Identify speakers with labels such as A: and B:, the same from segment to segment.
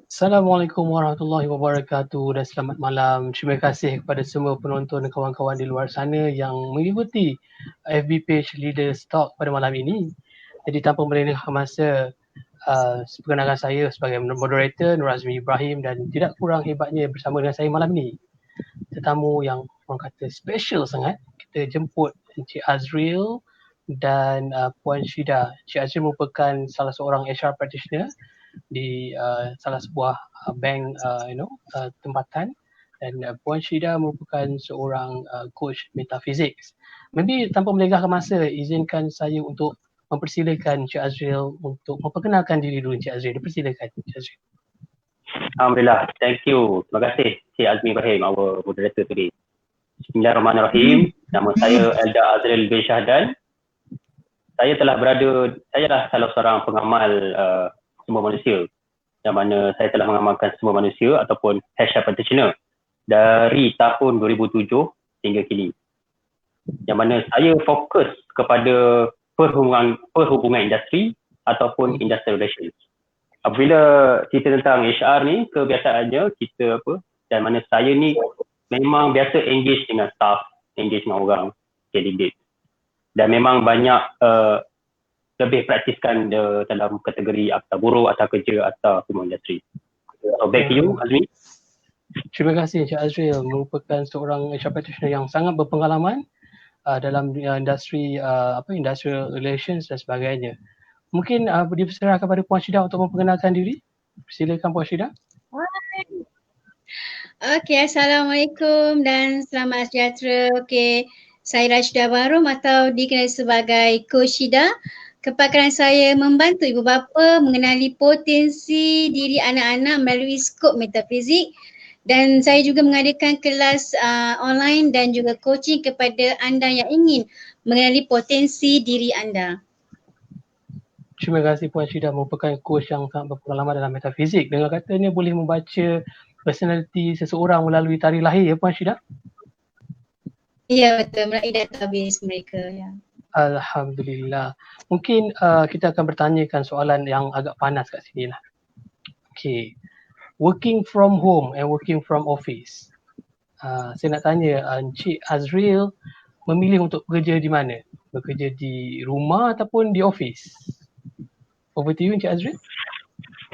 A: Assalamualaikum warahmatullahi wabarakatuh dan selamat malam. Terima kasih kepada semua penonton dan kawan-kawan di luar sana yang mengikuti FB page Leaders Talk pada malam ini. Jadi tanpa melengahkan masa, perkenalkan saya sebagai moderator Nur Azmi Ibrahim dan tidak kurang hebatnya bersama dengan saya malam ini tetamu yang orang kata special sangat. Kita jemput Encik Azril dan Puan Syida. Encik Azril merupakan salah seorang HR practitioner di salah sebuah bank tempatan dan Puan Syida merupakan seorang coach metaphysics. Maybe tanpa melengahkan masa, izinkan saya untuk mempersilakan Encik Azril untuk memperkenalkan diri dulu. Encik Azril, dipersilakan Encik Azril.
B: Alhamdulillah, thank you. Terima kasih Cik Azmi Ibrahim, our moderator today. Bismillahirrahmanirrahim. Nama saya Elda Azril bin Syahdan. Saya adalah salah seorang pengamal semua manusia, yang mana saya telah mengamalkan semua manusia ataupun HR practitioner dari tahun 2007 hingga kini. Yang mana saya fokus kepada perhubungan industri ataupun industrial relations. Apabila cerita tentang HR ni, kebiasaannya kita dan mana saya ni memang biasa engage dengan staff, engage dengan orang, candidate. Dan memang banyak lebih praktiskan dalam kategori akta buruh, akta kerja, akta hukum industri. So back to you, Azmi.
A: Terima kasih Encik Azril, merupakan seorang HR practitioner yang sangat berpengalaman dalam industri industrial relations dan sebagainya. Mungkin dipersilakan kepada Puan Syida untuk memperkenalkan diri. Silakan Puan Syida.
C: Okey, Assalamualaikum dan selamat sejahtera. Okey, saya Rashida Barum atau dikenali sebagai Coach Syida. Kepakaran saya membantu ibu bapa mengenali potensi diri anak-anak melalui skop metafizik, dan saya juga mengadakan kelas online dan juga coaching kepada anda yang ingin mengenali potensi diri anda.
A: Terima kasih Puan Syida, merupakan coach yang sangat berpengalaman dalam metafizik. Dengan katanya boleh membaca personality seseorang melalui tarikh lahir, ya Puan Syida?
C: Ya betul, melalui database mereka. Ya.
A: Alhamdulillah. Mungkin kita akan bertanyakan soalan yang agak panas kat sini lah. Okay. Working from home and working from office. Saya nak tanya, Encik Azril memilih untuk bekerja di mana? Bekerja di rumah ataupun di office? Over to you, Encik Azril.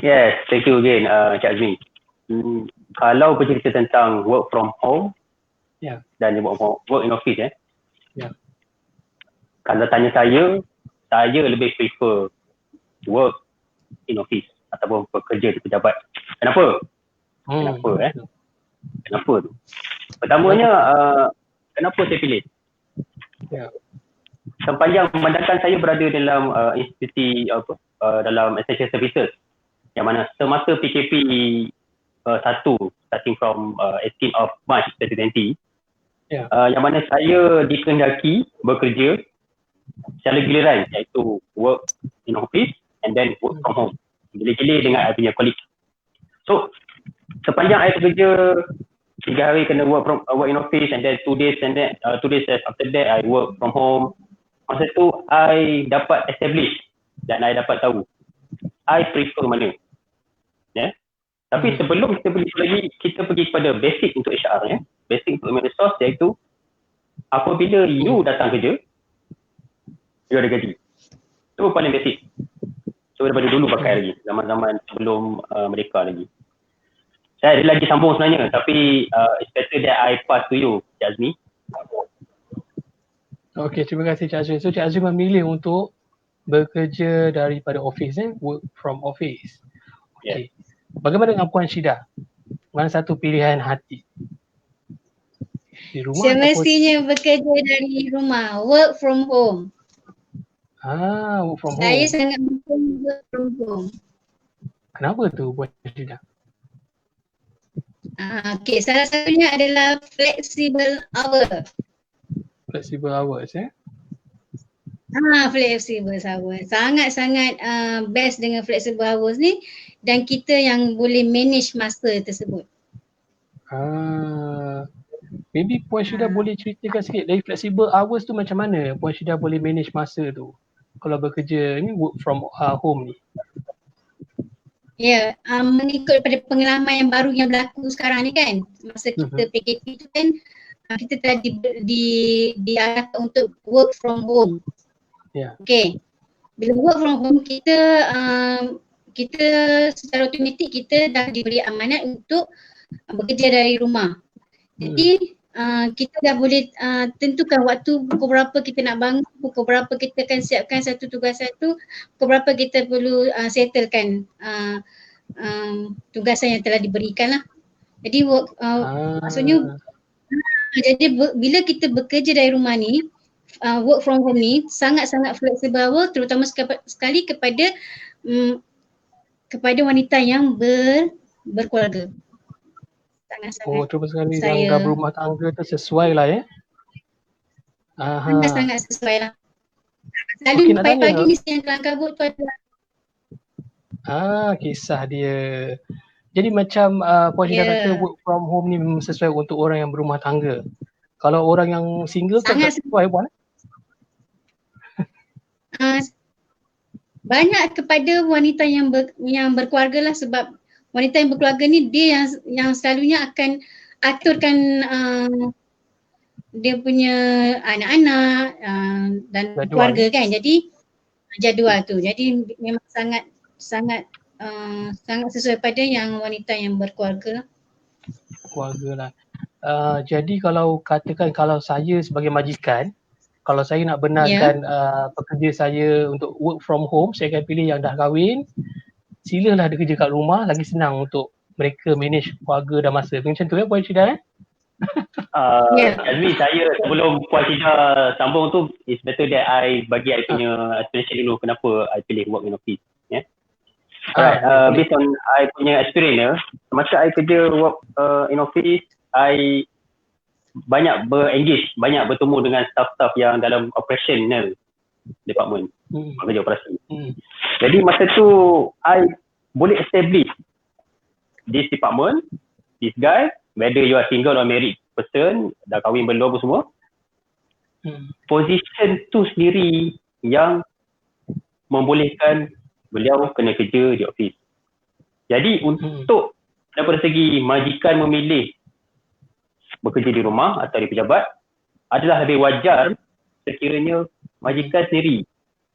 B: Yes, thank you again, Encik Azmi. Kalau bercerita tentang work from home dan work in office, kalau tanya saya lebih prefer work in office ataupun bekerja di pejabat. Kenapa? Kenapa tu? Pertamanya, kenapa saya pilih? Sepanjang memandangkan saya berada dalam institusi dalam essential services, yang mana semasa PKP 1 starting from 18 of March 2020, yang mana saya dikehendaki bekerja secara giliran, iaitu work in office and then work from home, gila-gila dengan I punya colleague. So sepanjang I bekerja 3 hari kena work in office and then 2 days after that I work from home. Masa tu I dapat establish dan I dapat tahu I prefer mana. Tapi sebelum kita pergi lagi, kita pergi kepada basic untuk HR, basic untuk human resource, iaitu apabila you datang kerja, you ada gaji. Itu paling basic. So daripada dulu pakai lagi, zaman-zaman sebelum mereka lagi. Saya ada lagi sambung sebenarnya, tapi it's better that I pass to you, Cik Azmi.
A: Okey, terima kasih Cik Azril. So Cik Azril memilih untuk bekerja daripada office, work from office. Okey. Bagaimana dengan Puan Syida? Mana satu pilihan hati? Di rumah
C: semestinya bekerja dari rumah, work from home.
A: Work from home.
C: Saya sangat mendukung work from home.
A: Kenapa tu Puan Syida?
C: Okey, salah satunya adalah flexible hour.
A: Flexible hours,
C: flexible hours. Sangat-sangat best dengan flexible hours ni, dan kita yang boleh manage masa tersebut.
A: Maybe Puan Syida boleh ceritakan sikit dari flexible hours tu macam mana Puan Syida boleh manage masa tu kalau bekerja ni work from home ni?
C: Ya, mengikut pada pengalaman yang baru yang berlaku sekarang ni kan, masa kita PKP tu kan, kita telah diarahkan untuk work from home.
A: Ya.
C: Okay. Bila work from home, kita secara automatik kita dah diberi amanat untuk bekerja dari rumah. Jadi kita dah boleh tentukan waktu pukul berapa kita nak bangun, pukul berapa kita akan siapkan satu tugas satu, pukul berapa kita perlu settlekan tugasan yang telah diberikan lah. Jadi maksudnya jadi bila kita bekerja dari rumah ni, work from home ni sangat-sangat fleksibel, terutama sekali kepada wanita yang berkeluarga.
A: Oh, terus sekali yang dah berumah tangga tu sesuai lah ya.
C: Sangat sesuai lah. Selalu pagi-pagi mesti yang kelang kabut tu adalah
A: kisah dia. Jadi macam Puan Syida kata work from home ni memang sesuai untuk orang yang berumah tangga. Kalau orang yang single tu tak sesuai Puan?
C: Banyak kepada wanita yang berkeluarga lah, sebab wanita yang berkeluarga ni dia yang selalunya akan aturkan dia punya anak-anak dan keluarga kan. Jadi jadual tu. Jadi memang sangat sesuai pada yang wanita yang berkeluarga.
A: Keluarga lah. Jadi kalau katakan kalau saya sebagai majikan, kalau saya nak benarkan pekerja saya untuk work from home, saya akan pilih yang dah kahwin. Silalah dia kerja kat rumah, lagi senang untuk mereka manage keluarga dan masa. Macam tu ya Puan Syida
B: Azmi, saya sebelum Puan Syida sambung tu, it's better that I bagi I punya explanation dulu kenapa I pilih work in office. Alright, based on I punya experience, masa I kerja work in office, I banyak berengage, banyak bertemu dengan staff-staff yang dalam operational department, kerja operasi. Jadi masa tu I boleh establish this department, this guy, whether you are single or married person, dah kahwin belum apa semua, position tu sendiri yang membolehkan beliau kena kerja di office. Jadi untuk daripada segi majikan memilih bekerja di rumah atau di pejabat, adalah lebih wajar sekiranya majikan sendiri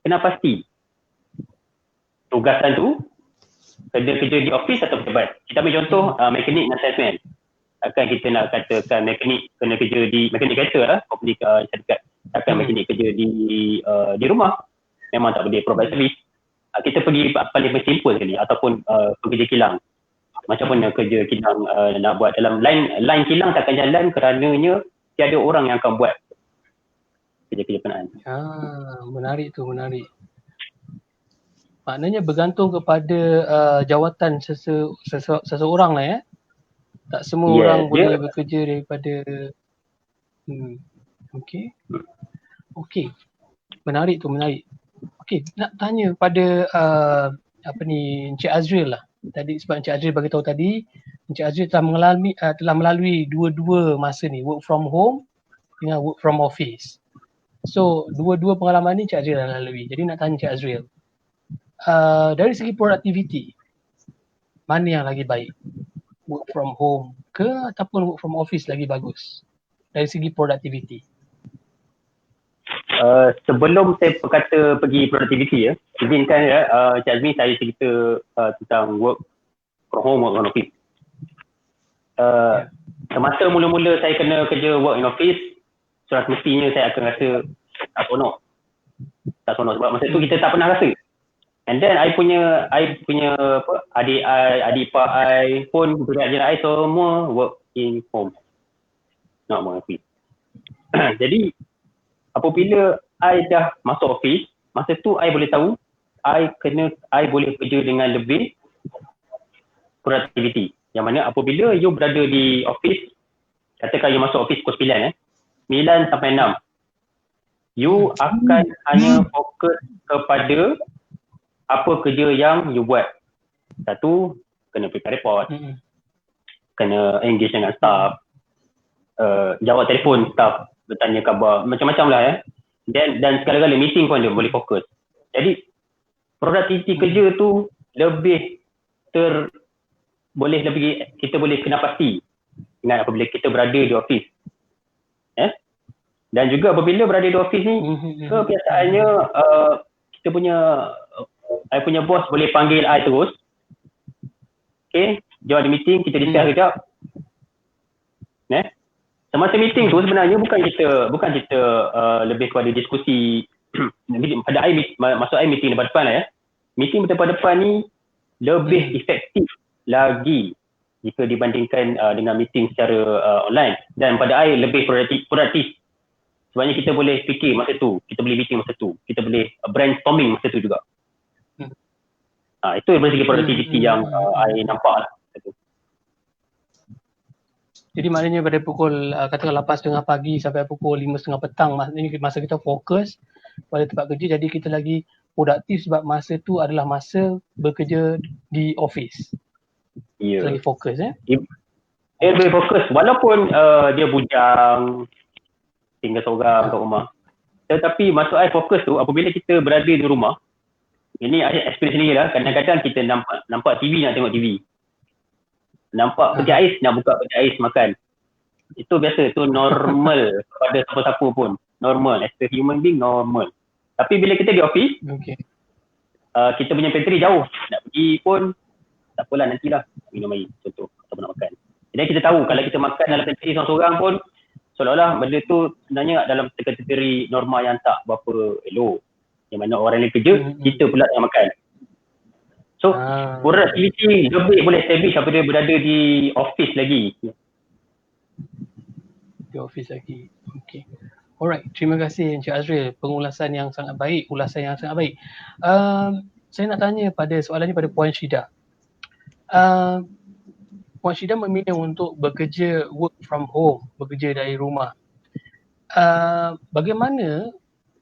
B: kena pasti tugasan tu kena kerja di office atau pejabat. Kita ambil contoh mekanik dan salesman. Akan kita nak katakan mekanik kena kerja di mekanik kereta lah, company syarikat. Akan mekanik kerja di rumah, memang tak boleh provide service. Kita pergi paling simple sekali, ataupun pekerja kilang. Macam mana kerja kilang nak buat dalam line kilang takkan jalan kerananya tiada orang yang akan buat kerja-kerja penaan.
A: Menarik tu, menarik. Maknanya bergantung kepada jawatan seseorang lah ya. Tak semua orang boleh bekerja daripada Okey. Menarik tu, menarik. Okey, nak tanya pada Encik Azril lah. Tadi sebab Encik Azril bagi tahu tadi, Encik Azril telah melalui dua-dua masa ni, work from home dengan work from office. So, dua-dua pengalaman ni Encik Azril dah lalui. Jadi nak tanya Encik Azril, dari segi produktiviti, mana yang lagi baik? Work from home ke ataupun work from office lagi bagus dari segi produktiviti?
B: Sebelum saya berkata pergi produktiviti izinkan Cik Azmi saya cerita tentang work from home, work from office. Semasa mula-mula saya kena kerja work in office, surat mestinya saya akan rasa tak seronok sebab masa tu kita tak pernah rasa. And then I punya adik ipar I pun jiran I semua work in home, not work office. Jadi apabila I dah masuk office, masa tu I boleh tahu I boleh kerja dengan lebih productivity. Yang mana apabila you berada di office, katakan you masuk office pukul 9 9 sampai 6, you akan hanya fokus kepada apa kerja yang you buat. Satu, kena prepare report, kena engage dengan staff, jawab telefon staff, bertanya khabar, macam-macam lah dan sekali-kali meeting pun dia boleh fokus. Jadi produktiviti kerja tu lebih boleh lebih, kita boleh kena pasti ingat apabila kita berada di office. Dan juga apabila berada di office ni, kebiasaannya kita punya I punya bos boleh panggil I terus. Okay, jom ada meeting, kita discuss kejap. Semasa meeting tu sebenarnya bukan kita lebih kepada diskusi. Pada masuk meeting depan lah Meeting depan ni lebih efektif lagi jika dibandingkan dengan meeting secara online, dan pada I lebih produktif. Sebabnya kita boleh fikir masa tu, kita boleh meeting masa tu, kita boleh brainstorming masa tu juga. Itu dari segi produktiviti yang I nampak lah.
A: Jadi maknanya pada pukul katakan 8.30 pagi sampai pukul 5.30 petang, maksudnya masa kita fokus pada tempat kerja, jadi kita lagi produktif sebab masa tu adalah masa bekerja di office. Lagi fokus
B: Dia lebih fokus walaupun dia bujang tinggal seorang kat rumah. Tetapi maksud I fokus tu apabila kita berada di rumah. Ini experience sendiri lah. Kadang-kadang kita nampak TV, nak tengok TV. Nampak peti ais, nak buka peti ais makan. Itu biasa, itu normal pada siapa-siapa pun. Normal, as a human being normal. Tapi bila kita di office, kita punya pantry jauh. Nak pergi pun, tak apalah, nantilah minum air contoh, atau nak makan. Jadi kita tahu kalau kita makan dalam pantry seorang-seorang pun, seolah-olah benda tu sebenarnya dalam kategori norma yang tak berapa elok. Yang mana orang lain kerja, kita pula tengah makan. So, productivity lebih boleh establish apabila berada di office lagi.
A: Di office lagi. Okay. Alright, terima kasih Encik Azril. Pengulasan yang sangat baik, saya nak tanya pada soalan ni pada Puan Syida. Puan Syida memilih untuk bekerja work from home, bekerja dari rumah. Bagaimana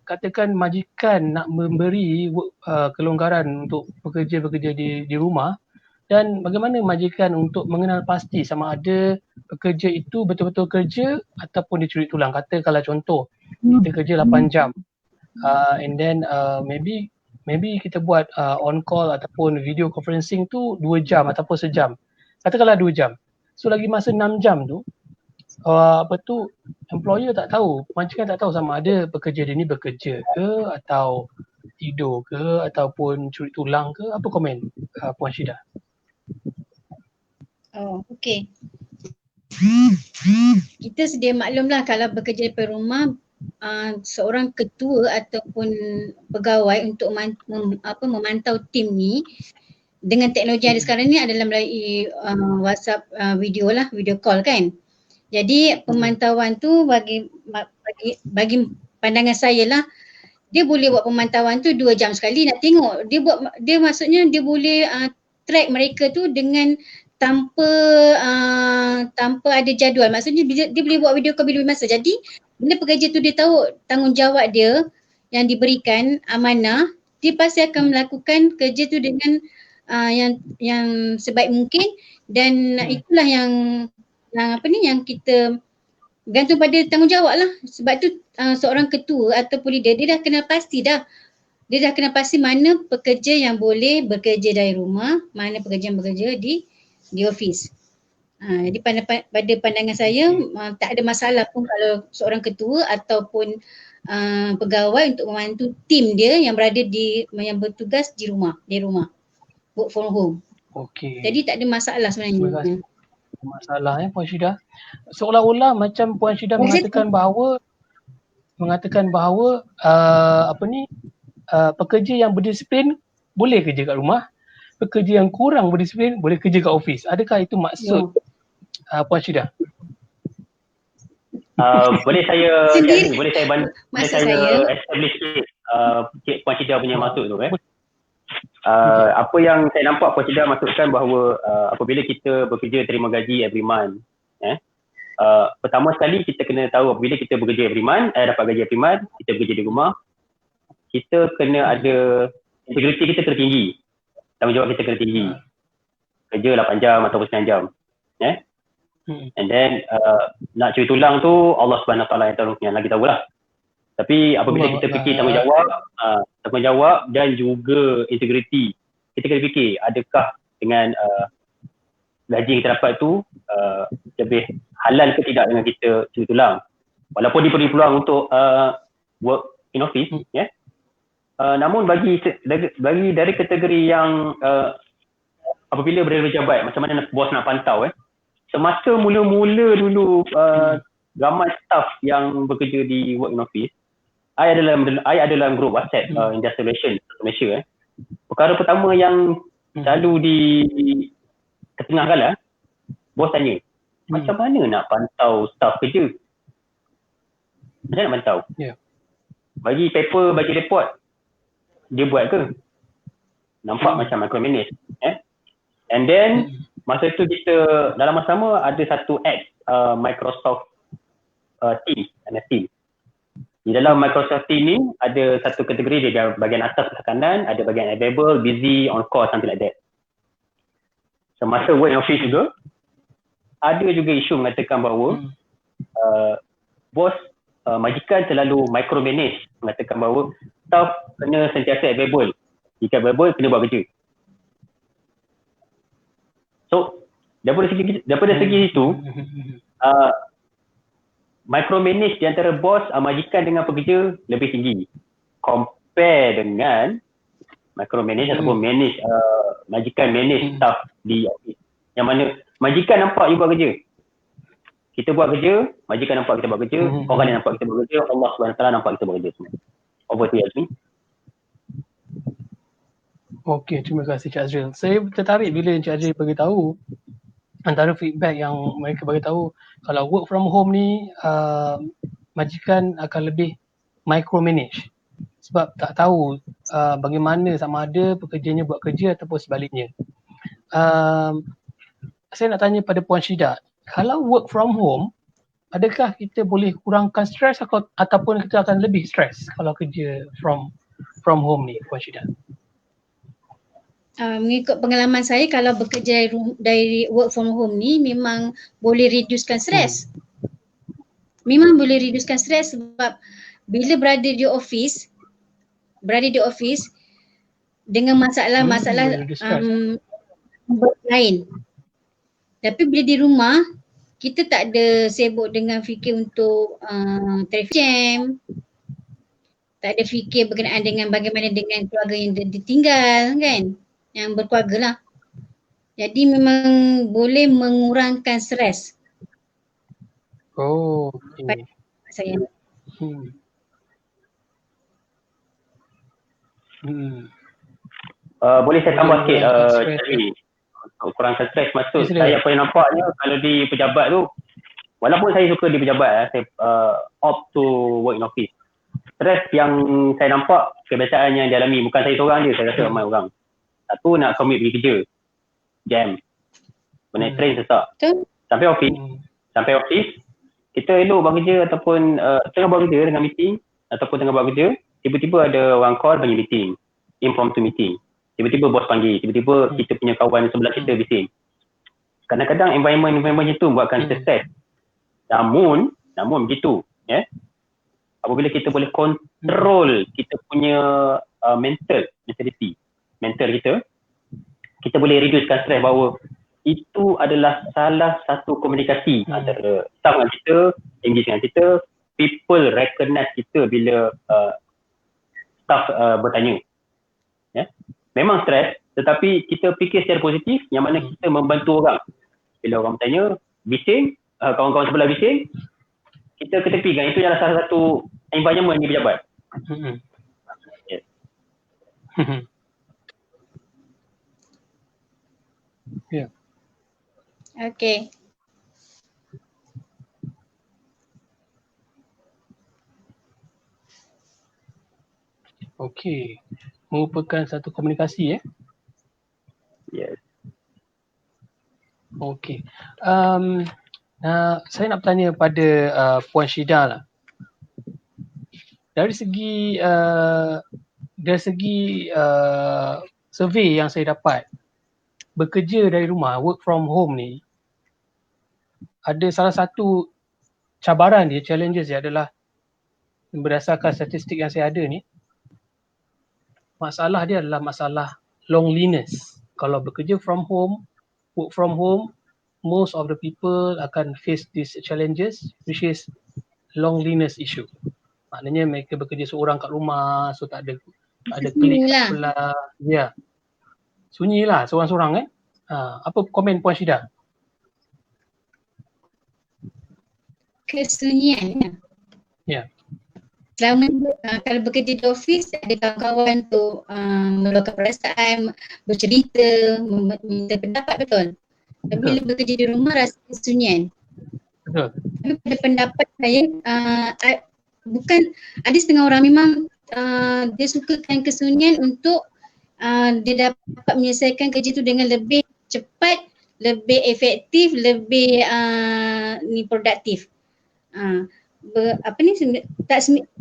A: katakan majikan nak memberi kelonggaran untuk bekerja di rumah, dan bagaimana majikan untuk mengenal pasti sama ada pekerja itu betul-betul kerja ataupun dicuri tulang. Kata kalau contoh kita kerja 8 jam and then maybe kita buat on call ataupun video conferencing tu 2 jam ataupun sejam. Katakanlah 2 jam. So lagi masa 6 jam tu employer tak tahu, majikan tak tahu sama ada pekerja dia ni bekerja ke atau tidur ke ataupun curi tulang ke. Apa komen Puan Syida?
C: Okey. Kita sedia maklumlah kalau bekerja di rumah, seorang ketua ataupun pegawai untuk memantau tim ni dengan teknologi yang ada sekarang ni adalah melalui WhatsApp video call kan. Jadi pemantauan tu bagi pandangan saya lah, dia boleh buat pemantauan tu 2 jam sekali nak tengok. Dia maksudnya dia boleh track mereka tu dengan tanpa ada jadual. Maksudnya dia boleh buat video call bila masa. Jadi bila pekerja tu dia tahu tanggungjawab dia yang diberikan, amanah, dia pasti akan melakukan kerja tu dengan yang sebaik mungkin, dan itulah yang kita gantung pada tanggungjawab lah. Sebab tu seorang ketua ataupun leader dia dah kena pasti mana pekerja yang boleh bekerja dari rumah, mana pekerja yang bekerja di office. Jadi pada pandangan saya tak ada masalah pun kalau seorang ketua ataupun pegawai untuk membantu tim dia yang yang bertugas di rumah, work from home.
A: Okey.
C: Jadi tak ada masalah sebenarnya.
A: Masalah Puan Syida. Seolah-olah macam Puan Syida mengatakan bahawa pekerja yang berdisiplin boleh kerja kat rumah, pekerja yang kurang berdisiplin boleh kerja kat office. Adakah itu maksud Puan Syida?
B: Boleh saya establish Puan Syida punya maksud tu apa yang saya nampak Puan Syida maksudkan bahawa apabila kita bekerja terima gaji every month, pertama sekali kita kena tahu apabila kita bekerja every month, dapat gaji every month, kita bekerja di rumah, kita kena ada integriti kita tertinggi, tanggungjawab kita kena tinggi, kerja 8 jam ataupun 9 jam, and then nak curi tulang tu Allah Subhanahu Wa Taala yang lagi tahulah. Tapi apabila kita fikir tanggungjawab dan juga integriti, kita kena fikir adakah dengan gaji yang kita dapat tu lebih halal ke tidak dengan kita cuci tulang. Walaupun diberi peluang untuk work in office, namun bagi dari kategori yang apabila berada pejabat, macam mana bos nak pantau semasa mula-mula dulu ramai staff yang bekerja di work in office, I ada dalam grup WhatsApp Industrial Relations Malaysia. Perkara pertama yang selalu ketengahkan bos tanya, macam mana nak pantau staff kerja? Macam mana nak pantau? Bagi paper, bagi report, dia buat ke? Nampak macam micromanage. And then masa tu kita dalam masa sama ada satu apps Microsoft Teams, MS Teams. Di dalam Microsoft Teams ni ada satu kategori dia bahagian atas sebelah kanan, ada bahagian available, busy, on call, something like that. Semasa work in office juga ada juga isu mengatakan bahawa bos majikan terlalu micromanage, mengatakan bahawa staff kena sentiasa available. Jika available, kena buat kerja. So, daripada segi itu, micromanage di antara bos, majikan dengan pekerja lebih tinggi. Compare dengan micromanage ataupun manage, majikan manage staff di office. Yang mana majikan nampak you buat kerja. Kita buat kerja, majikan nampak kita buat kerja, orang lain nampak kita buat kerja, Allah SWT nampak kita buat kerja semua. Over to you, Azmi.
A: Okey, terima kasih Cik Azril. Saya tertarik bila Cik Azril beritahu antara feedback yang mereka beritahu kalau work from home ni majikan akan lebih micromanage sebab tak tahu bagaimana sama ada pekerjanya buat kerja ataupun sebaliknya. Saya nak tanya pada Puan Syida, kalau work from home, adakah kita boleh kurangkan stres ataupun kita akan lebih stres kalau kerja from home ni, Puan Syida?
C: Mengikut pengalaman saya, kalau bekerja dari work from home ni memang boleh reducekan stres. Memang boleh reducekan stres sebab bila berada di office dengan masalah-masalah lain. Tapi bila di rumah, kita tak ada sibuk dengan fikir untuk traffic jam, tak ada fikir berkenaan dengan bagaimana dengan keluarga yang ditinggal kan, yang berkeluarga lah. Jadi memang boleh mengurangkan stres.
A: Oh, okay.
C: Saya.
B: Boleh saya tambah sikit tadi untuk kurangkan stres. Maksud saya apa yang nampaknya kalau di pejabat tu, walaupun saya suka di pejabat, saya opt to work in office. Stres yang saya nampak, kebiasaan yang dialami, bukan saya seorang je, saya rasa ramai orang. Satu, nak commute pergi kerja, jam, naik train sesak. Sampai office, kita elok buat kerja ataupun tengah buat kerja dengan meeting ataupun tengah buat kerja, tiba-tiba ada orang call bagi meeting, impromptu meeting. Tiba-tiba bos panggil, tiba-tiba kita punya kawan sebelah kita bising. Kadang-kadang environment macam tu buatkan kita stres. Namun begitu, apabila kita boleh kontrol kita punya mentality, mental kita boleh reducekan stres bahawa itu adalah salah satu komunikasi antara staff dengan kita, engage dengan kita, people recognize kita bila staff bertanya. Memang stres, tetapi kita fikir secara positif yang mana kita membantu orang. Bila orang bertanya, bising, kawan-kawan sebelah bising, kita ketepikan. Itu adalah salah satu environment di pejabat.
C: Okay.
A: Okey. Merupakan satu komunikasi
B: Yes.
A: Okey. Saya nak bertanya pada Puan Syida lah. Dari segi survey yang saya dapat, bekerja dari rumah, work from home ni, ada salah satu cabaran dia, challenges dia adalah berdasarkan statistik yang saya ada ni, masalah dia adalah masalah loneliness. kalau bekerja from home, work from home, most of the people akan face these challenges, which is loneliness issue. Maknanya mereka bekerja seorang kat rumah, so tak ada klik kat sebelah. Ya. Sunyi lah, seorang-seorang apa komen Puan Syida?
C: Kesunyian.
A: Ya.
C: Selama kalau bekerja di office, ada kawan-kawan tu meluahkan perasaan, bercerita, minta pendapat, betul? Tapi bila bekerja di rumah rasa kesunyian.
A: Betul.
C: Tapi pada pendapat saya, bukan, ada setengah orang memang dia sukakan kesunyian untuk dia dapat menyelesaikan kerja tu dengan lebih cepat, lebih efektif, lebih produktif.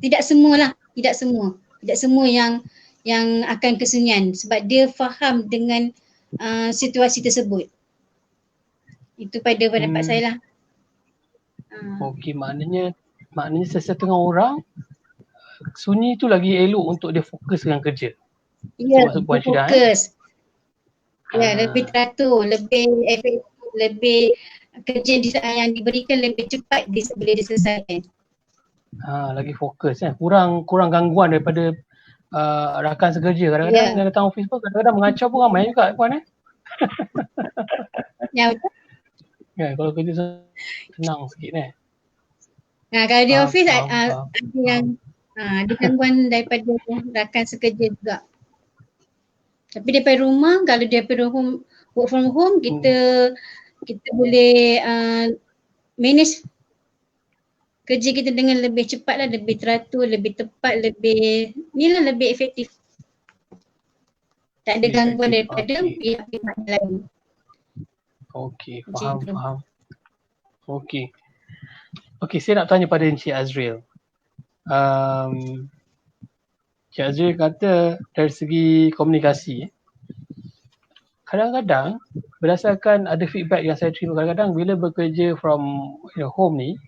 C: Tidak semua yang akan kesunyian sebab dia faham dengan situasi tersebut. Itu pada pendapat saya lah.
A: Okey, maknanya sesetengah orang sunyi tu lagi elok untuk dia fokus dengan kerja.
C: Ya, fokus. Ya, lebih teratur, lebih efektif, lebih kerja yang diberikan lebih cepat boleh diselesaikan.
A: Lagi fokus kurang gangguan daripada rakan sekerja. Kadang-kadang yang datang office pun kadang-kadang mengacau pun ramai juga Puan
C: Ya, betul.
A: Ya, kalau kerja senang sikit
C: kalau di office ada yang ada gangguan daripada rakan sekerja juga. Tapi daripada rumah, kalau daripada work from home, kita boleh manage kerja kita dengan lebih cepat lah, lebih teratur, lebih tepat, lebih efektif. Tak ada gangguan daripada pihak-pihak lain.
A: Okey, faham. Okey, saya nak tanya pada Encik Azril. Encik Azril kata dari segi komunikasi, kadang-kadang berdasarkan ada feedback yang saya terima, kadang-kadang bila bekerja from home ni,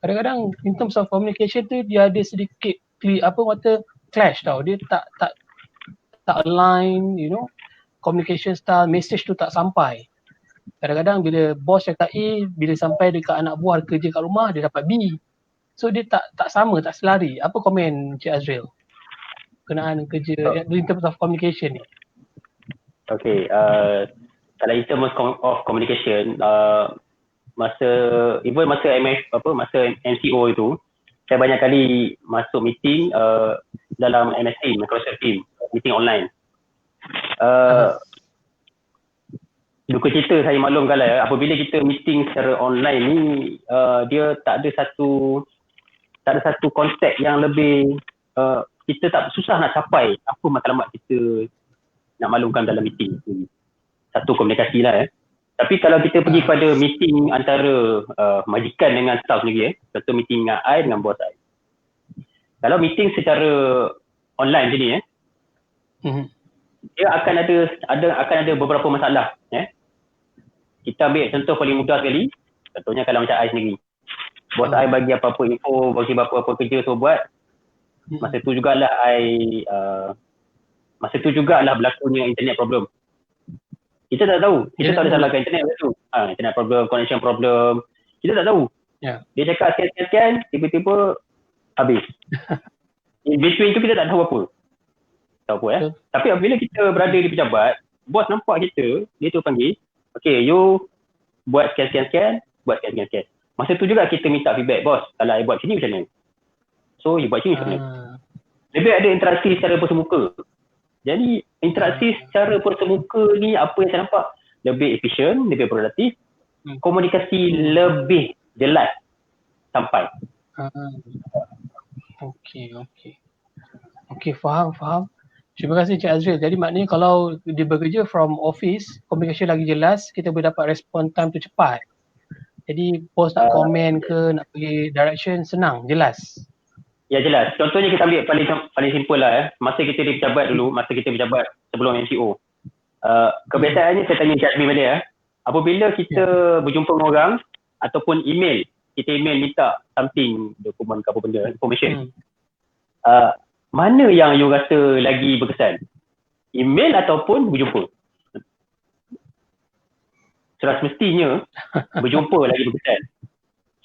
A: kadang-kadang in terms of communication tu dia ada sedikit clash tau. Dia tak align, communication style, message tu tak sampai. Kadang-kadang bila bos cakap A, bila sampai dekat anak buah kerja kat rumah, dia dapat B. So dia tak sama, tak selari. Apa komen Encik Azril berkenaan kerja in terms of communication ni?
B: Okay, kalau in terms of communication, masa MCO itu, saya banyak kali masuk meeting dalam MS Team, Microsoft Team, meeting online. Duka cita saya maklumkan lah, apabila kita meeting secara online ni, dia tak ada satu konsep yang lebih, kita tak susah nak capai apa matlamat kita nak maklumkan dalam meeting. Satu komunikasi lah. Tapi kalau kita pergi pada meeting antara majikan dengan staff sendiri, contoh meeting dengan I dengan bos I. Kalau meeting secara online macam ni, dia akan ada beberapa masalah. Kita ambil contoh paling mudah sekali, contohnya kalau macam I sendiri. Bos I bagi apa-apa info, bagi apa-apa kerja saya buat, masa tu jugalah berlakunya internet problem. Kita tak tahu, kita tak ada salahkan internet tu. Internet problem, connection problem, kita tak tahu. Dia cakap sekian-sekian, tiba-tiba habis. In between tu kita tak tahu apa. Tapi apabila kita berada di pejabat, bos nampak kita, dia tu panggil, okay, you buat sekian-sekian, buat sekian-sekian. Masa tu juga kita minta feedback, bos, kalau I buat sini macam mana? So, you buat sini macam mana? Lebih ada interaksi secara bersemuka. Jadi, interaksi secara bersemuka ni, apa yang saya nampak, lebih efisien, lebih produktif, komunikasi lebih jelas sampai.
A: Okey, faham. Terima kasih Encik Azril. Jadi maknanya kalau dia bekerja from office, communication lagi jelas, kita boleh dapat respon time tu cepat. Jadi bos nak komen ke, nak bagi direction, senang, jelas.
B: Ya, jelas. Contohnya kita ambil paling simple lah. Masa kita di pejabat dulu, masa kita berjabat sebelum MCO. Kebiasaannya saya tanya Encik Azmi balik. Apabila kita berjumpa dengan orang ataupun kita email minta something, dokumen ke apa benda, information. Mana yang you rasa lagi berkesan? Email ataupun berjumpa? sudah semestinya berjumpa lagi berkesan.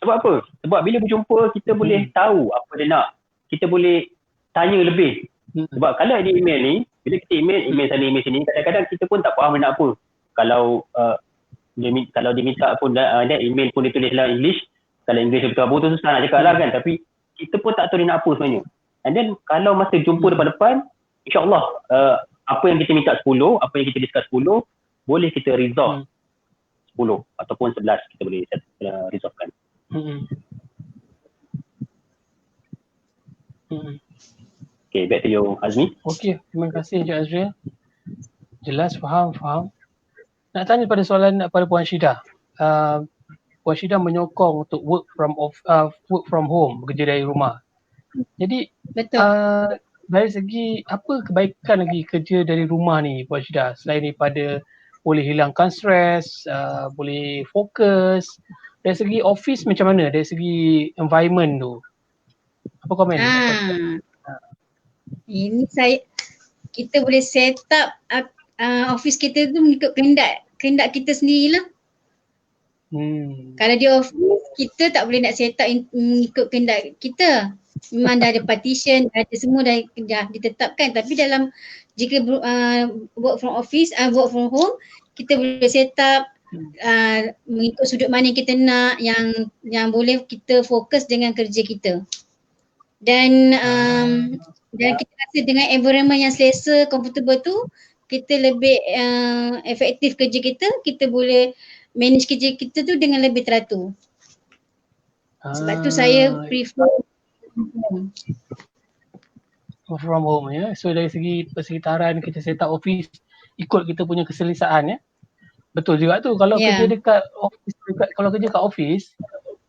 B: Sebab apa? Sebab bila berjumpa, kita boleh tahu apa dia nak. Kita boleh tanya lebih. Sebab kalau ada email ni, bila kita email sana, email sini, kadang-kadang kita pun tak faham dia nak apa. Kalau dia minta pun, email pun dia tulis dalam English. Kalau English betul apa tu susah nak cakap lah kan. Tapi kita pun tak tahu dia nak apa sebenarnya. And then kalau masa jumpa depan-depan, insyaAllah apa yang kita minta 10, apa yang kita discuss 10, boleh kita resolve 10 ataupun 11 kita boleh resolvekan. Okay, back to you Azmi.
A: Okay, terima kasih Encik Azril. Jelas, faham. Nak tanya pada soalan pada Puan Syida. Puan Syida menyokong untuk work from home, bekerja dari rumah. Jadi dari segi apa kebaikan lagi kerja dari rumah ni Puan Syida, selain daripada boleh hilangkan stres, boleh fokus, dari segi office macam mana, dari segi environment tu, apa komen?
C: Ini kita boleh set up office kita tu mengikut kehendak kita sendirilah. Kalau di office kita tak boleh nak set up mengikut kehendak kita. Memang dah ada partition, ada semua dah ditetapkan. Tapi dalam jika work from office, work from home, kita boleh set up mengikut sudut mana kita nak, yang boleh kita fokus dengan kerja kita. Dan kita rasa dengan environment yang selesa, comfortable tu, kita lebih efektif kerja kita, kita boleh manage kerja kita tu dengan lebih teratur. Sebab tu saya prefer
A: from home ya. So dari segi persekitaran kita set up office ikut kita punya keselesaan ya. Betul juga tu, kalau kerja dekat office, kalau kerja kat office,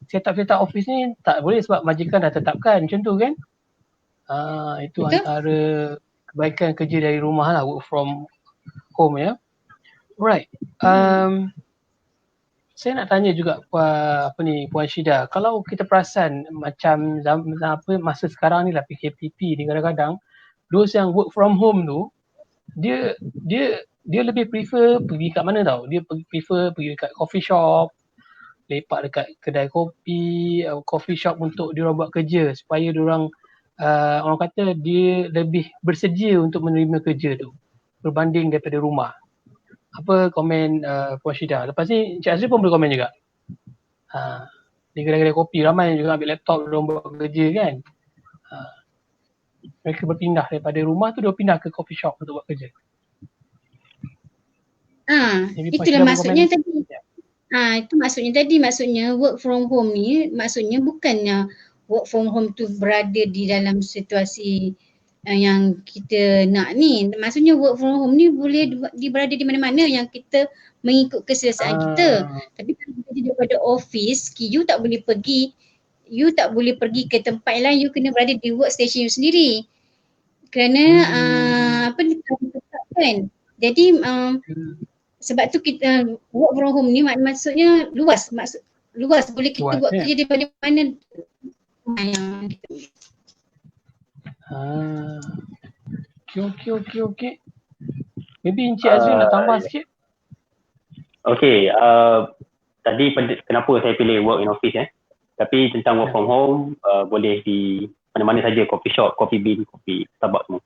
A: set up office ni tak boleh sebab majikan dah tetapkan macam tu kan. Itu betul? Antara kebaikan kerja dari rumah lah, work from home ya. Alright. Saya nak tanya juga Puan Syida, kalau kita perasan macam masa sekarang ni lah PKPP ni, kadang-kadang those yang work from home tu dia lebih prefer pergi kat mana tau? Dia prefer pergi dekat coffee shop, lepak dekat kedai kopi, coffee shop untuk dia orang buat kerja supaya dia orang orang kata dia lebih bersedia untuk menerima kerja tu berbanding daripada rumah. Apa komen Puan Syida? Lepas ni Encik Azril pun boleh komen juga. Di kedai-kedai kopi ramai juga ambil laptop dia orang buat kerja kan. Mereka berpindah daripada rumah tu, dia pindah ke coffee shop untuk buat kerja.
C: Itulah maksudnya tadi. Itu maksudnya tadi, maksudnya work from home ni maksudnya bukannya work from home tu berada di dalam situasi yang kita nak ni. Maksudnya work from home ni boleh berada di mana-mana yang kita mengikut keselesaan kita. Tapi kalau kita daripada office, you tak boleh pergi ke tempat lain, you kena berada di workstation you sendiri. Kerana ditetapkan. Jadi sebab tu kita work from home ni maksudnya luas, boleh kita buat kerja daripada mana yang kita.
A: Okay. Maybe Encik Azril nak tambah sikit.
B: Okay, tadi kenapa saya pilih work in office tapi tentang work from home boleh di mana-mana saja, coffee shop, coffee bean, coffee Starbucks semua.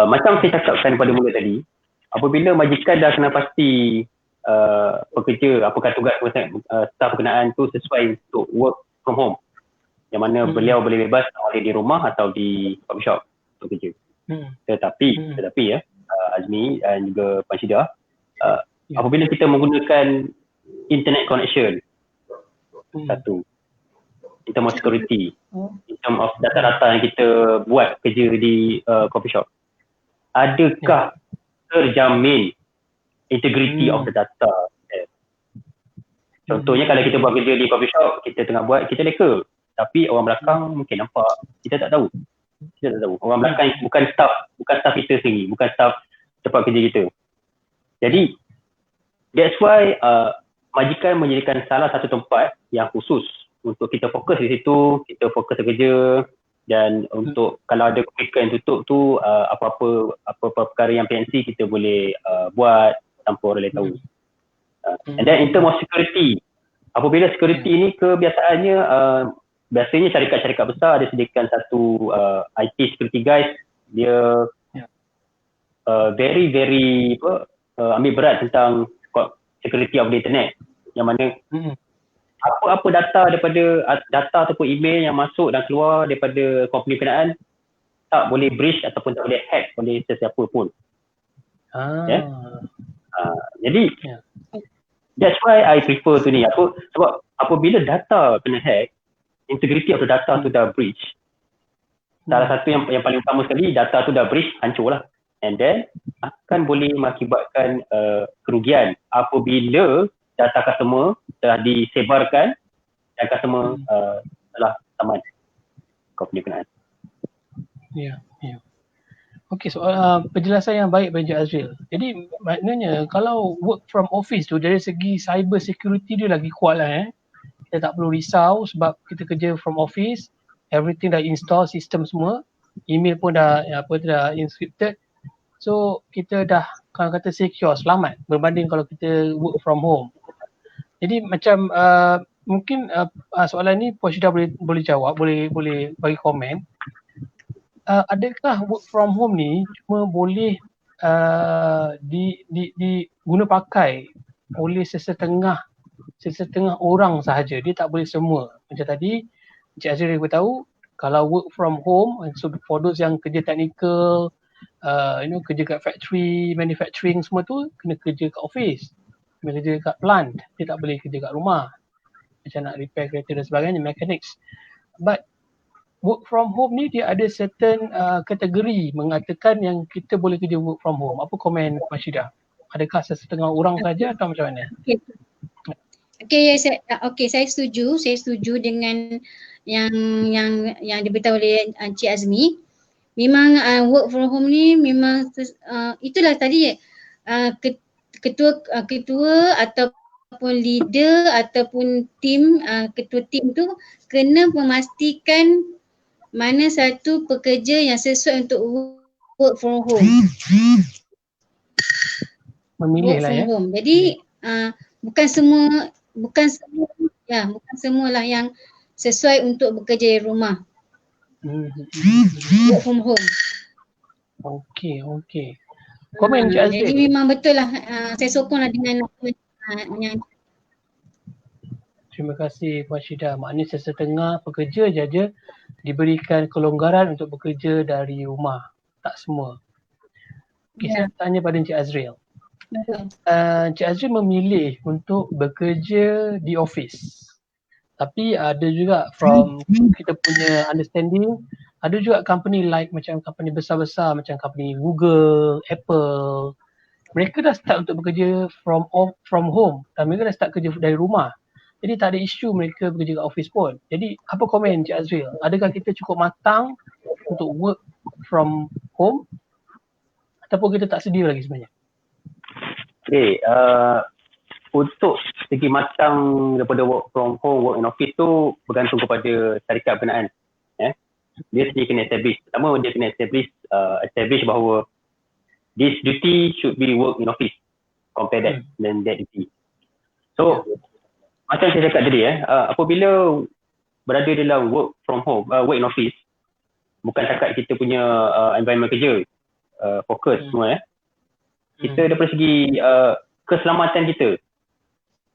B: Macam saya cakapkan pada mula tadi, apabila majikan dah kena pasti pekerja, apakah tugas staf berkenaan tu sesuai untuk work from home, yang mana beliau boleh bebas ada di rumah atau di coffee shop untuk kerja. Tetapi Azmi dan juga Puan Syida, apabila kita menggunakan internet connection, satu, in term of security, in term of data-data yang kita buat kerja di coffee shop, adakah terjamin integrity of the data? Contohnya kalau kita buat kerja di coffee shop, kita tengah buat, kita leka, tapi orang belakang mungkin nampak, kita tak tahu. Orang belakang bukan staff kita sendiri, bukan staff tempat kerja kita. Jadi that's why majikan menjadikan salah satu tempat yang khusus untuk kita fokus di situ, kita fokus kerja, dan untuk kalau ada communication tutup tu, apa-apa perkara yang PNC kita boleh buat tanpa orang lain tahu. And then in term of security, apabila security ni kebiasaannya biasanya syarikat-syarikat besar ada sediakan satu IT security guys, dia very ambil berat tentang security of the internet, yang mana apa-apa data ataupun email yang masuk dan keluar daripada company berkenaan tak boleh breach ataupun tak boleh hack oleh sesiapa pun. Jadi that's why I prefer tu ni. Sebab apabila data kena hack, integrity of the data tu dah breach. Salah satu yang paling utama sekali, data tu dah breach, hancur lah. And then akan boleh mengakibatkan kerugian apabila data customer telah disebarkan dan customer telah tamat company berkenaan.
A: Ya. Okey, soal penjelasan yang baik Encik Azril. Jadi maknanya kalau work from office tu dari segi cyber security dia lagi kuat lah. Kita tak perlu risau sebab kita kerja from office, everything dah install, sistem semua, email pun dah encrypted. So kita dah kalau kata secure, selamat berbanding kalau kita work from home. Jadi macam mungkin soalan ni Puan Syida boleh jawab, boleh bagi komen. Adakah work from home ni cuma boleh diguna pakai oleh sesetengah orang sahaja, dia tak boleh semua. Macam tadi Encik Azril beritahu kalau work from home, so for those yang kerja teknikal, kerja kat factory, manufacturing semua tu kena kerja kat office, kena kerja kat plant, dia tak boleh kerja kat rumah macam nak repair kereta dan sebagainya, mechanics. But work from home ni dia ada certain kategori mengatakan yang kita boleh kerja work from home. Apa komen Puan Syida? Adakah sesetengah orang saja atau macam mana?
C: Saya setuju dengan yang diberitahu oleh Encik Azmi. Memang work from home ni memang itulah tadi ketua ataupun leader ataupun ketua tim tu kena memastikan mana satu pekerja yang sesuai untuk work from home.
A: Memilih lah ya.
C: Home. Jadi bukan semualah yang sesuai untuk bekerja di rumah. Work from home.
A: Okey. Komen Encik Azril.
C: Jadi memang betul lah, saya sokonglah dengan yang.
A: Terima kasih Puan Syida. Maknanya sesetengah pekerja saja diberikan kelonggaran untuk bekerja dari rumah. Tak semua. Okay, saya tanya pada Encik Azril. Encik Azril memilih untuk bekerja di office. Tapi ada juga from kita punya understanding, ada juga company like macam company besar-besar macam company Google, Apple. Mereka dah start untuk bekerja from home dan mereka dah start kerja dari rumah. Jadi tak ada isu mereka bekerja kat office pun. Jadi apa komen Encik Azril? Adakah kita cukup matang untuk work from home ataupun kita tak sedia lagi sebenarnya?
B: Okay, untuk segi matang daripada work from home, work in office tu bergantung kepada syarikat berkenaan. Dia sendiri kena establish. Pertama dia kena establish bahawa this duty should be work in office compare that than that duty. So macam saya cakap tadi apabila berada dalam work from home, work in office, bukan cakap kita punya environment kerja fokus semua kita daripada segi keselamatan kita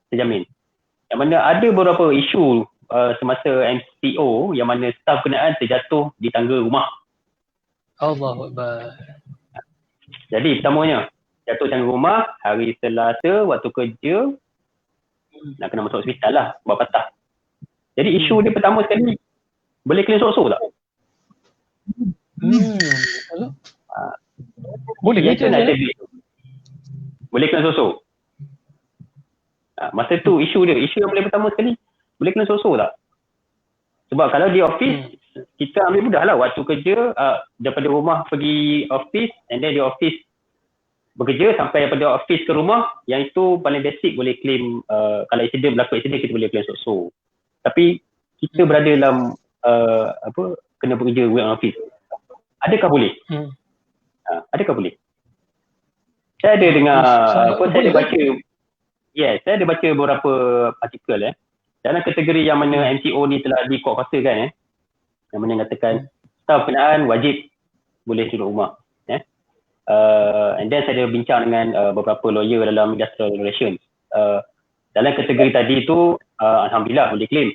B: terjamin. Yang mana ada beberapa isu semasa MCO yang mana staf berkenaan terjatuh di tangga rumah.
A: Allahu Akbar.
B: Jadi pertamanya jatuh tangga rumah hari Selasa waktu kerja, nak kena masuk hospital lah buat patah. Jadi isu dia pertama sekali, boleh claim sosok tak?
A: Boleh
B: ke macam mana? Boleh claim sosok. Masa tu isu yang paling pertama sekali, boleh claim sosok tak? Sebab kalau di office, kita ambil mudah lah waktu kerja, daripada rumah pergi office, and then di office bekerja sampai daripada office ke rumah, yang itu paling basic boleh claim, kalau berlaku accident kita boleh claim sosok. Tapi kita berada dalam kena bekerja work in office. Adakah boleh? Adakah boleh? Saya ada dengar, saya ada baca Yes, saya ada baca beberapa artikel dalam kategori yang mana MCO ni telah dikuatkuasakan yang mana katakan staf berkenaan wajib boleh duduk rumah. And then saya ada bincang dengan beberapa lawyer dalam industrial relations. Dalam kategori tadi tu alhamdulillah boleh claim.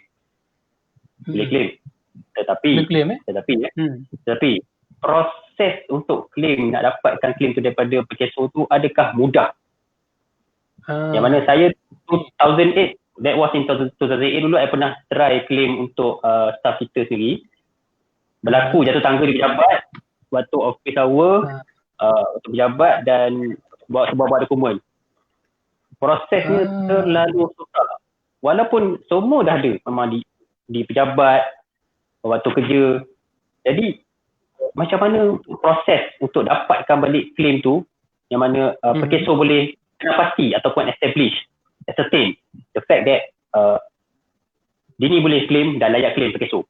B: Boleh claim. Tetapi proses untuk claim, nak dapatkan claim tu daripada PKSO tu adakah mudah? Yang mana saya 2008, that was in 2008 dulu, saya pernah try claim untuk staff kita sendiri. Berlaku jatuh tangga di pejabat, waktu office hour, untuk pejabat dan bawa sebuah dokumen. Prosesnya terlalu susah. Walaupun semua dah ada memang di pejabat, waktu kerja. Jadi macam mana proses untuk dapatkan balik claim tu yang mana PKSO boleh pasti ataupun ascertain the fact that dia ni boleh claim dan layak claim PKSO.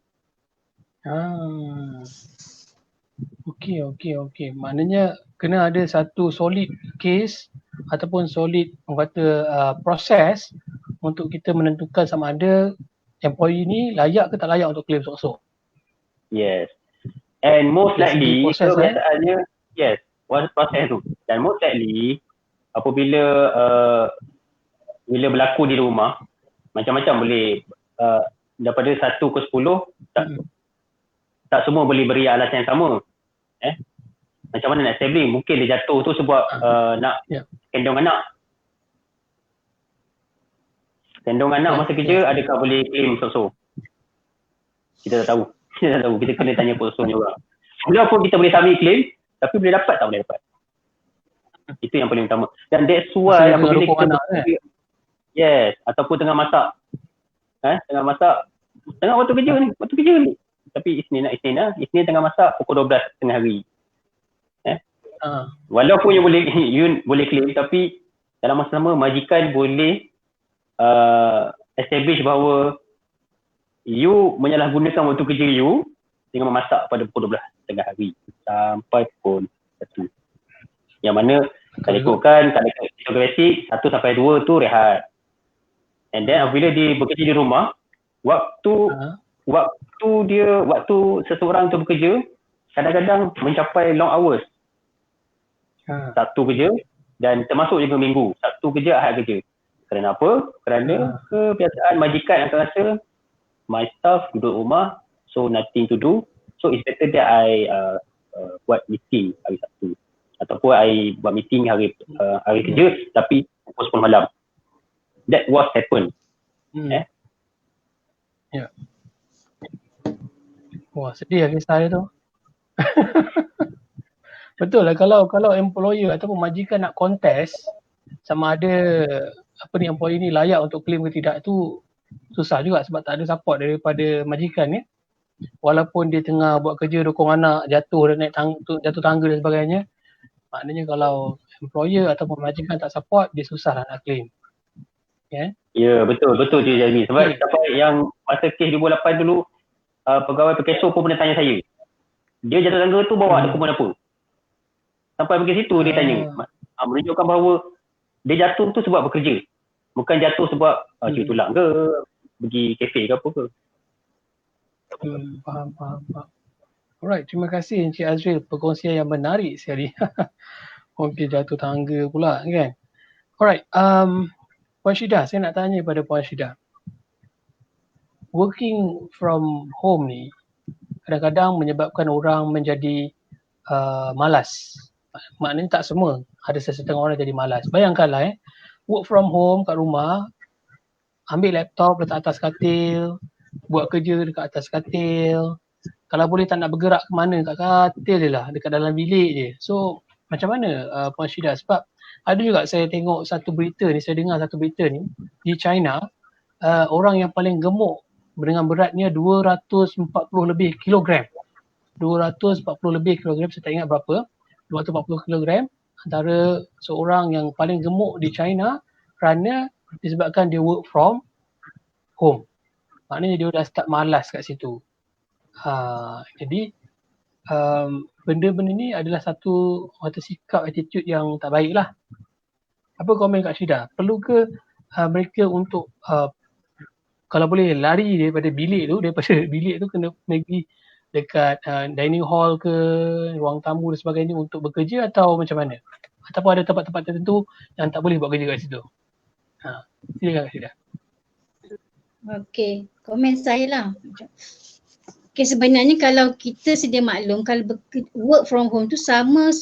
A: Okey. Maknanya kena ada satu solid case ataupun solid proses untuk kita menentukan sama ada employee ni layak ke tak layak untuk claim sok-sok. Yes.
B: And most likely kebiasaannya proses tu. Dan most likely apabila bila berlaku di rumah, macam-macam boleh daripada 1 ke 10 tak semua boleh beri alasan yang sama. Macam mana nak establish? Mungkin dia jatuh tu sebab nak kendong anak. Kendong anak masa kerja, adakah boleh claim sok-sok? Kita tak tahu. Kita kena tanya POSO ni orang. Sebelum pun kita boleh submit claim, tapi boleh dapat tak boleh dapat. Itu yang paling utama. Dan that's why apabila kita ataupun tengah masak. Tengah waktu kerja ni. Tapi Isnin tengah masak pukul 12 tengah hari. Walaupun you boleh claim, tapi dalam masa sama majikan boleh establish bahawa you menyalahgunakan waktu kerja you dengan memasak pada pukul 12 tengah hari sampai pukul 1. Yang mana kalau ikutkan, kalau basic 1 sampai 2 tu rehat. And then apabila dia bekerja di rumah, waktu seseorang tu bekerja kadang-kadang mencapai long hours. Sabtu kerja dan termasuk juga minggu. Sabtu kerja, Ahad kerja. Kerana apa? Kerana kebiasaan majikan akan rasa my staff duduk rumah, so nothing to do. So it's better that I buat meeting hari Sabtu. Ataupun I buat meeting hari kerja tapi pukul 10 malam. That was happen.
A: Wah, sedih lah kisah dia tu. Betul lah, kalau employer ataupun majikan nak contest sama ada employee ni layak untuk claim ke tidak tu susah juga sebab tak ada support daripada majikan ni. Walaupun dia tengah buat kerja dokong anak, jatuh dan jatuh tangga dan sebagainya. Maknanya kalau employer ataupun majikan tak support, dia susah lah nak claim.
B: Ya, betul je Jazmi. Sebab sampai yang masa kes 2008 dulu, pegawai PKSO pun pernah tanya saya. Dia jatuh tangga tu bawa dokumen apa? Sampai pergi situ dia tanya. Menunjukkan bahawa dia jatuh tu sebab bekerja. Bukan jatuh sebab cuci tulang ke, pergi kafe ke apa ke.
A: Faham. Alright, terima kasih Encik Azril, perkongsian yang menarik sekali. Mungkin jatuh tangga pula kan. Alright, Puan Syida, saya nak tanya pada Puan Syida. Working from home ni kadang-kadang menyebabkan orang menjadi malas. Maknanya tak semua, ada sesetengah orang jadi malas. Bayangkanlah work from home kat rumah, ambil laptop letak atas katil, buat kerja dekat atas katil. Kalau boleh tak nak bergerak ke mana, kat katil je lah, dekat dalam bilik je. So macam mana Puan Syida? Sebab ada juga saya tengok satu berita ni, saya dengar satu berita ni di China, orang yang paling gemuk dengan beratnya 240 lebih kilogram. 240 lebih kilogram, saya tak ingat berapa. 240 kilogram antara seorang yang paling gemuk di China kerana disebabkan dia work from home. Maknanya dia dah start malas kat situ. Jadi benda-benda ni adalah satu sikap attitude yang tak baik lah. Apa komen Kak Syida? Perlu ke mereka untuk kalau boleh lari daripada bilik tu kena pergi dekat dining hall ke ruang tamu dan sebagainya untuk bekerja atau macam mana? Ataupun ada tempat-tempat tertentu yang tak boleh buat kerja kat situ? Silakan Kak Syida.
C: Okey, komen saya lah. Okay, sebenarnya kalau kita sedia maklum, kalau work from home tu sama,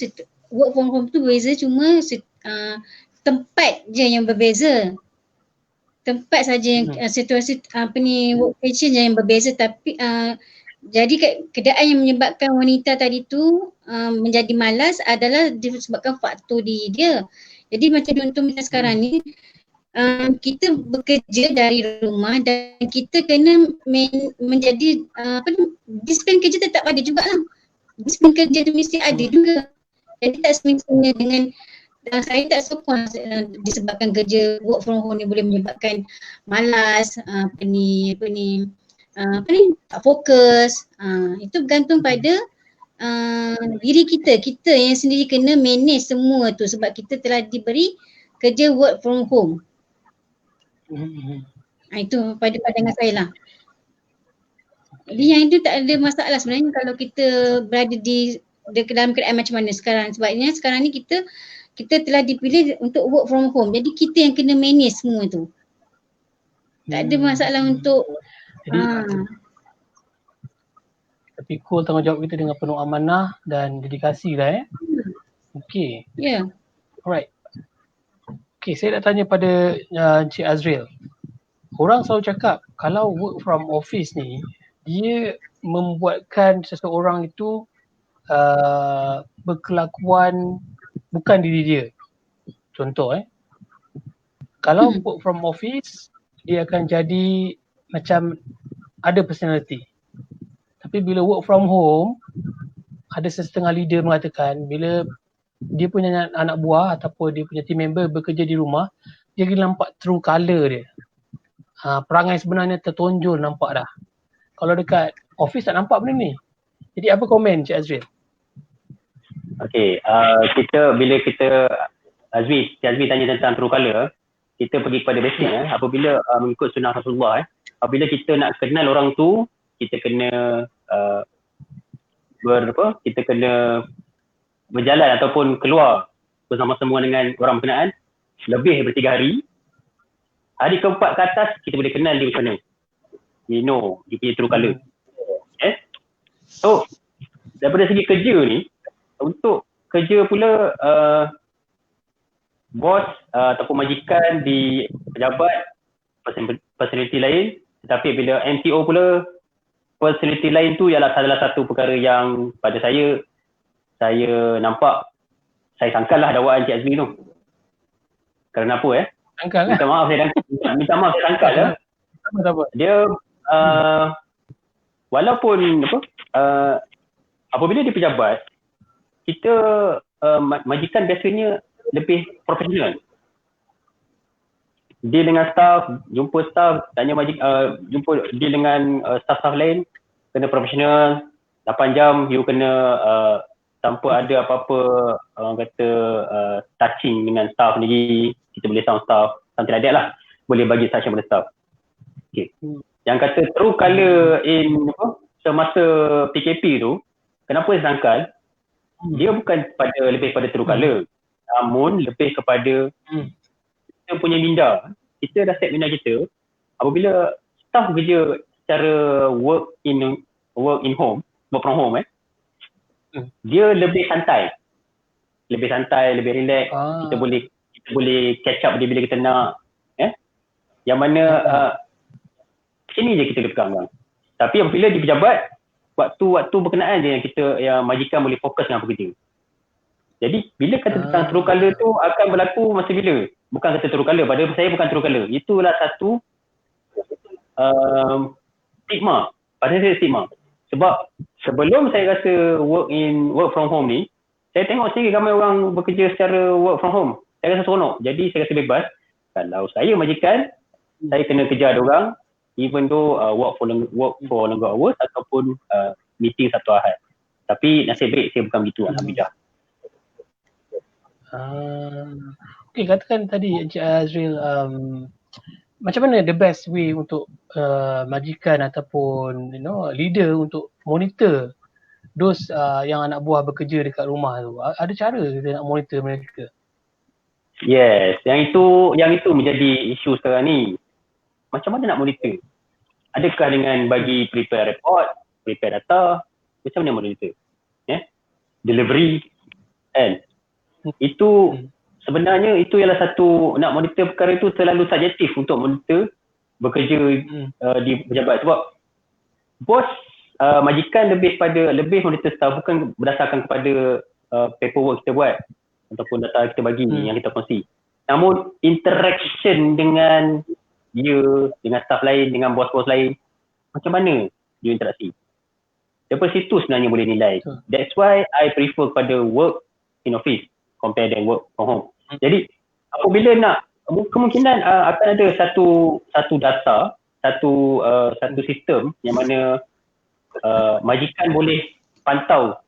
C: work from home tu beza cuma tempat je yang berbeza. Tempat saja yang situasi workstation je yang berbeza, tapi jadi keadaan yang menyebabkan wanita tadi tu menjadi malas adalah disebabkan faktor diri dia. Jadi macam contoh macam sekarang ni, kita bekerja dari rumah dan kita kena menjadi disiplin kerja tetap ada jugalah. Disiplin kerja tu mesti ada juga. Jadi tak semestinya dengan saya tak sokong disebabkan kerja work from home ni boleh menyebabkan malas, tak fokus. Itu bergantung pada diri kita yang sendiri kena manage semua tu sebab kita telah diberi kerja work from home. Itu pada pandangan saya lah. Jadi yang itu tak ada masalah sebenarnya kalau kita berada di dalam keadaan macam mana sekarang. Sebabnya sekarang ni kita telah dipilih untuk work from home. Jadi kita yang kena manage semua tu. Tak ada masalah untuk
A: tapi cool tanggungjawab kita dengan penuh amanah dan dedikasi lah Okay.
C: Ya.
A: Alright. Okay, saya nak tanya pada Encik Azril. Orang selalu cakap kalau work from office ni, dia membuatkan seseorang itu berkelakuan bukan diri dia. Contoh kalau work from office, dia akan jadi macam ada personality. Tapi bila work from home, ada setengah leader mengatakan bila dia punya anak buah ataupun dia punya team member bekerja di rumah, dia kena nampak true colour dia. Perangai sebenarnya tertonjol nampak dah. Kalau dekat office tak nampak benda ni. Jadi apa komen Cik Azril?
B: Okay, bila Azri tanya tentang true colour, kita pergi kepada basic apabila mengikut sunnah Rasulullah apabila kita nak kenal orang tu, kita kena kita kena berjalan ataupun keluar bersama-sama dengan orang berkenaan lebih daripada 3 hari. Hari keempat ke atas kita boleh kenal dia macam mana. You know, dia punya true colour. So, daripada segi kerja ni, untuk kerja pula bos ataupun majikan di pejabat personality lain, tetapi bila MTO pula personality lain tu ialah salah satu perkara yang pada saya nampak saya sangkallah dakwaan Cik Azmi tu. Kerana apa
A: Sangkal
B: minta maaf saya sangkal lah. Dia walaupun apabila dia pejabat, kita majikan biasanya lebih profesional. Deal dengan staff, jumpa staff, jumpa deal dengan staff-staff lain, kena profesional. 8 jam you kena tanpa ada apa-apa orang kata touching dengan staff sendiri. Kita boleh sound staff, something like that lah. Boleh bagi instruction pada staff. Okay. Yang kata true colour in semasa PKP tu, kenapa saya sangkal? Dia bukan lebih pada true colour, namun lebih kepada kita punya minda. Kita dah set minda kita, apabila staff kerja secara work from home dia lebih santai, lebih relax. Kita boleh catch up dia bila kita nak, yang mana sini je kita pegang. Tapi apabila di pejabat, waktu berkenaan je yang majikan boleh fokus dengan pekerja. Jadi bila kata tentang true colour tu akan berlaku masa bila? Bukan kata true colour, pada saya bukan true colour. Itulah satu stigma. Pada saya stigma. Sebab sebelum saya rasa work from home ni, saya tengok sendiri ramai orang bekerja secara work from home. Saya rasa seronok. Jadi saya rasa bebas. Kalau saya majikan, saya kena kejar ada orang, even though work for longer hours ataupun meeting satu ahad. Tapi nasib baik saya bukan begitu, alhamdulillah.
A: Okay, katakan tadi Encik Azril, macam mana the best way untuk majikan ataupun leader untuk monitor those yang anak buah bekerja dekat rumah tu? Ada cara kita nak monitor mereka?
B: Yes, yang itu menjadi isu sekarang ni. Macam mana nak monitor? Adakah dengan bagi prepare report, prepare data, macam mana monitor? Delivery, and itu sebenarnya itu ialah satu, nak monitor perkara itu terlalu subjektif untuk monitor bekerja di pejabat, sebab bos majikan lebih monitor staff bukan berdasarkan kepada paperwork kita buat ataupun data kita bagi yang kita kongsi, namun interaction dengan dia, dengan staff lain, dengan bos-bos lain, macam mana dia interaksi. Daripada situ sebenarnya boleh nilai. That's why I prefer pada work in office compare dengan work from home. Jadi apabila nak, kemungkinan akan ada satu data, satu sistem yang mana majikan boleh pantau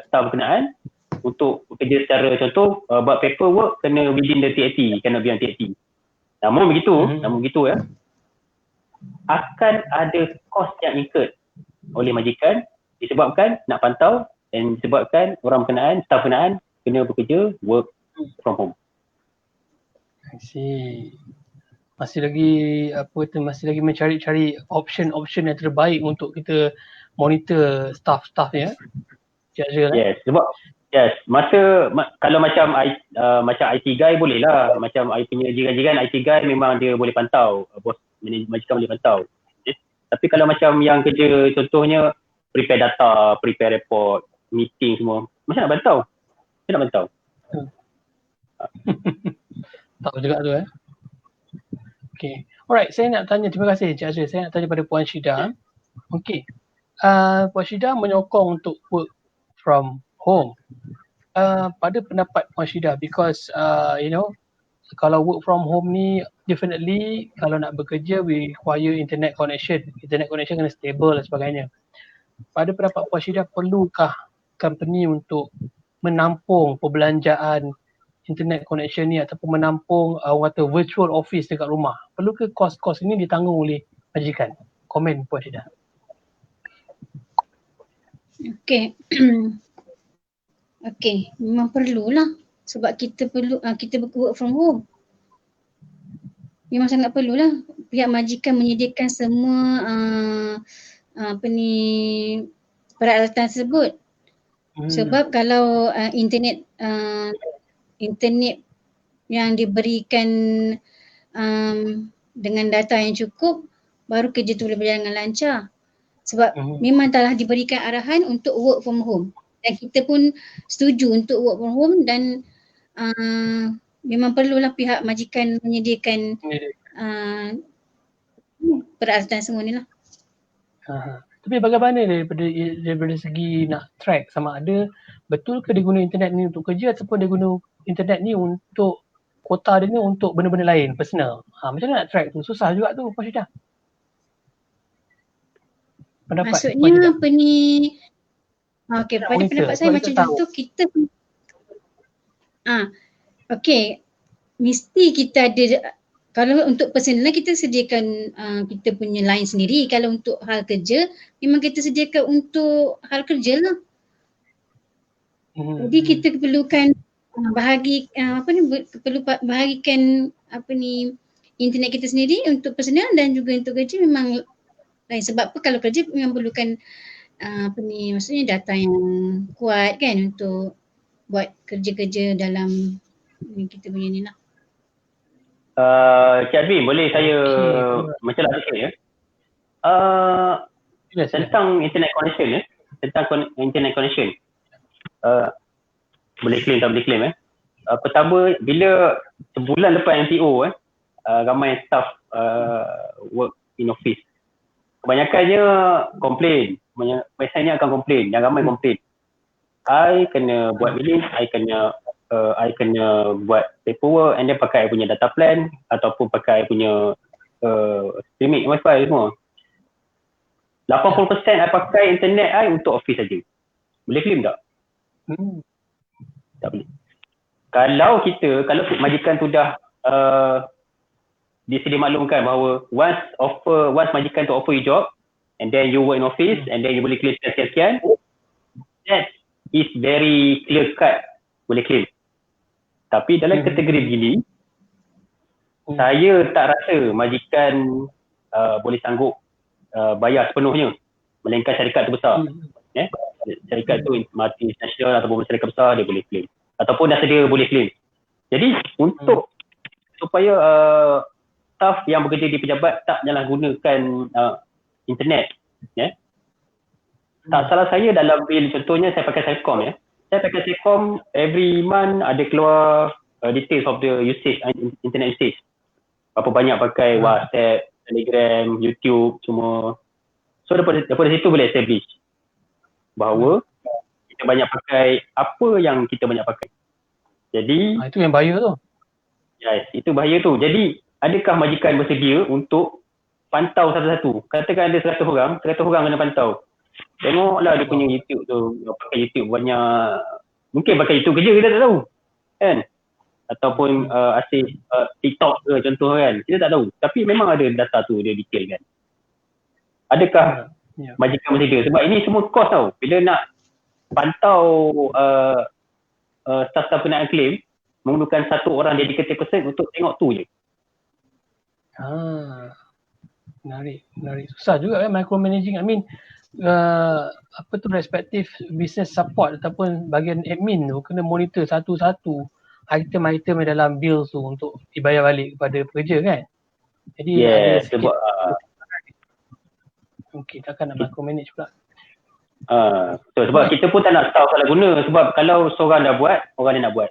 B: staff berkenaan untuk bekerja secara, contoh buat paperwork kena within the TAT, kena beyond TAT. Namun begitu ya, akan ada kos yang incurred oleh majikan disebabkan nak pantau dan disebabkan orang berkenaan, staff berkenaan kena bekerja work from home.
A: I see. Masih lagi mencari-cari option yang terbaik untuk kita monitor staff ya.
B: Yes, sebab kalau macam IT guy boleh lah, macam I punya jiran-jiran IT guy memang dia boleh pantau, bos majikan boleh pantau. Tapi kalau macam yang kerja contohnya prepare data, prepare report, meeting semua, macam nak pantau? Macam nak pantau?
A: Tahu juga tu Okay. Alright, saya nak tanya, terima kasih Encik Azril. Saya nak tanya pada Puan Syida. Okay. Puan Syida menyokong untuk work from home. Pada pendapat Puan Syida, because kalau work from home ni definitely kalau nak bekerja we require internet connection. Internet connection kena stable dan sebagainya. Pada pendapat Puan Syida, perlukah company untuk menampung perbelanjaan internet connection ni ataupun menampung virtual office dekat rumah? Perlu ke kos-kos ini ditanggung oleh majikan? Komen Puan Syida.
C: Okay. Okay, memang perlulah sebab kita work from home. Memang sangat perlulah pihak majikan menyediakan semua peralatan tersebut. Sebab kalau internet yang diberikan dengan data yang cukup, baru kerja tu boleh berjalan dengan lancar. Sebab memang telah diberikan arahan untuk work from home. Dan kita pun setuju untuk work from home dan memang perlulah pihak majikan menyediakan peralatan semua ni lah.
A: Tapi bagaimana daripada segi nak track sama ada betul ke dia guna internet ni untuk kerja ataupun dia guna internet ni untuk kuota dia ni untuk benda-benda lain, personal. Macam mana nak track tu? Susah juga tu Puan Syida.
C: Maksudnya apa ni? Okay, pada pendapat saya macam contoh kita mesti kita ada, kalau untuk personal kita sediakan kita punya line sendiri. Kalau untuk hal kerja memang kita sediakan untuk hal kerja lah. Jadi kita perlukan bahagikan internet kita sendiri untuk personal dan juga untuk kerja memang lain. Sebab apa, kalau kerja memang perlukan maksudnya data yang kuat kan untuk buat kerja-kerja dalam kita punya ni lah.
B: Cik Azmi, boleh saya macam lah sikit ya? Tentang internet connection internet connection. Boleh claim tak boleh claim pertama, bila sebulan lepas MCO ramai staff work in office, kebanyakannya komplain. Biasanya akan komplain, yang ramai komplain. I kena buat billing, I kena buat paperwork and then pakai I punya data plan ataupun pakai I punya streaming wifi semua. 80% I pakai internet I untuk office saja. Boleh claim tak? Tak boleh. kalau majikan tu dah disedia maklumkan bahawa once majikan tu offer you job and then you work in office and then you boleh claim sekian-sekian, that is very clear cut boleh claim. Tapi dalam kategori begini, saya tak rasa majikan boleh sanggup bayar sepenuhnya, melainkan syarikat tu besar. Syarikat tu multinational ataupun syarikat besar, dia boleh claim ataupun dah sedia boleh claim. Jadi untuk supaya staff yang bekerja di pejabat tak menyalahgunakan internet, tak salah saya dalam bil, contohnya saya pakai Celcom, saya pakai Celcom, every month ada keluar details of the usage, internet usage, berapa banyak pakai WhatsApp, Telegram, YouTube semua. So daripada situ boleh establish bahawa kita banyak pakai apa yang kita banyak pakai. Jadi
A: itu yang bahaya tu.
B: Yes, itu bahaya tu. Jadi adakah majikan bersedia untuk pantau satu-satu? Katakan ada 100 orang kena pantau. Tengoklah dia punya YouTube tu, pakai YouTube banyak. Mungkin pakai YouTube kerja, kita tak tahu. Kan? Ataupun asyik TikTok ke contoh kan. Kita tak tahu. Tapi memang ada data tu, dia detail kan. Adakah majikan bersedia? Sebab ini semua kos tau. Bila nak pantau staff-staff kenaan claim, memerlukan satu orang dedicated person untuk tengok tu je.
A: Menarik. Susah juga kan micromanaging. I mean, respective business support ataupun bahagian admin tu kena monitor satu-satu item-item yang dalam bill tu untuk dibayar balik kepada pekerja kan. Jadi ada sikit. Okey, takkan nak micromanage pula.
B: Sebab kita pun tak nak tahu salah guna. Sebab kalau seorang dah buat, orang dia nak buat.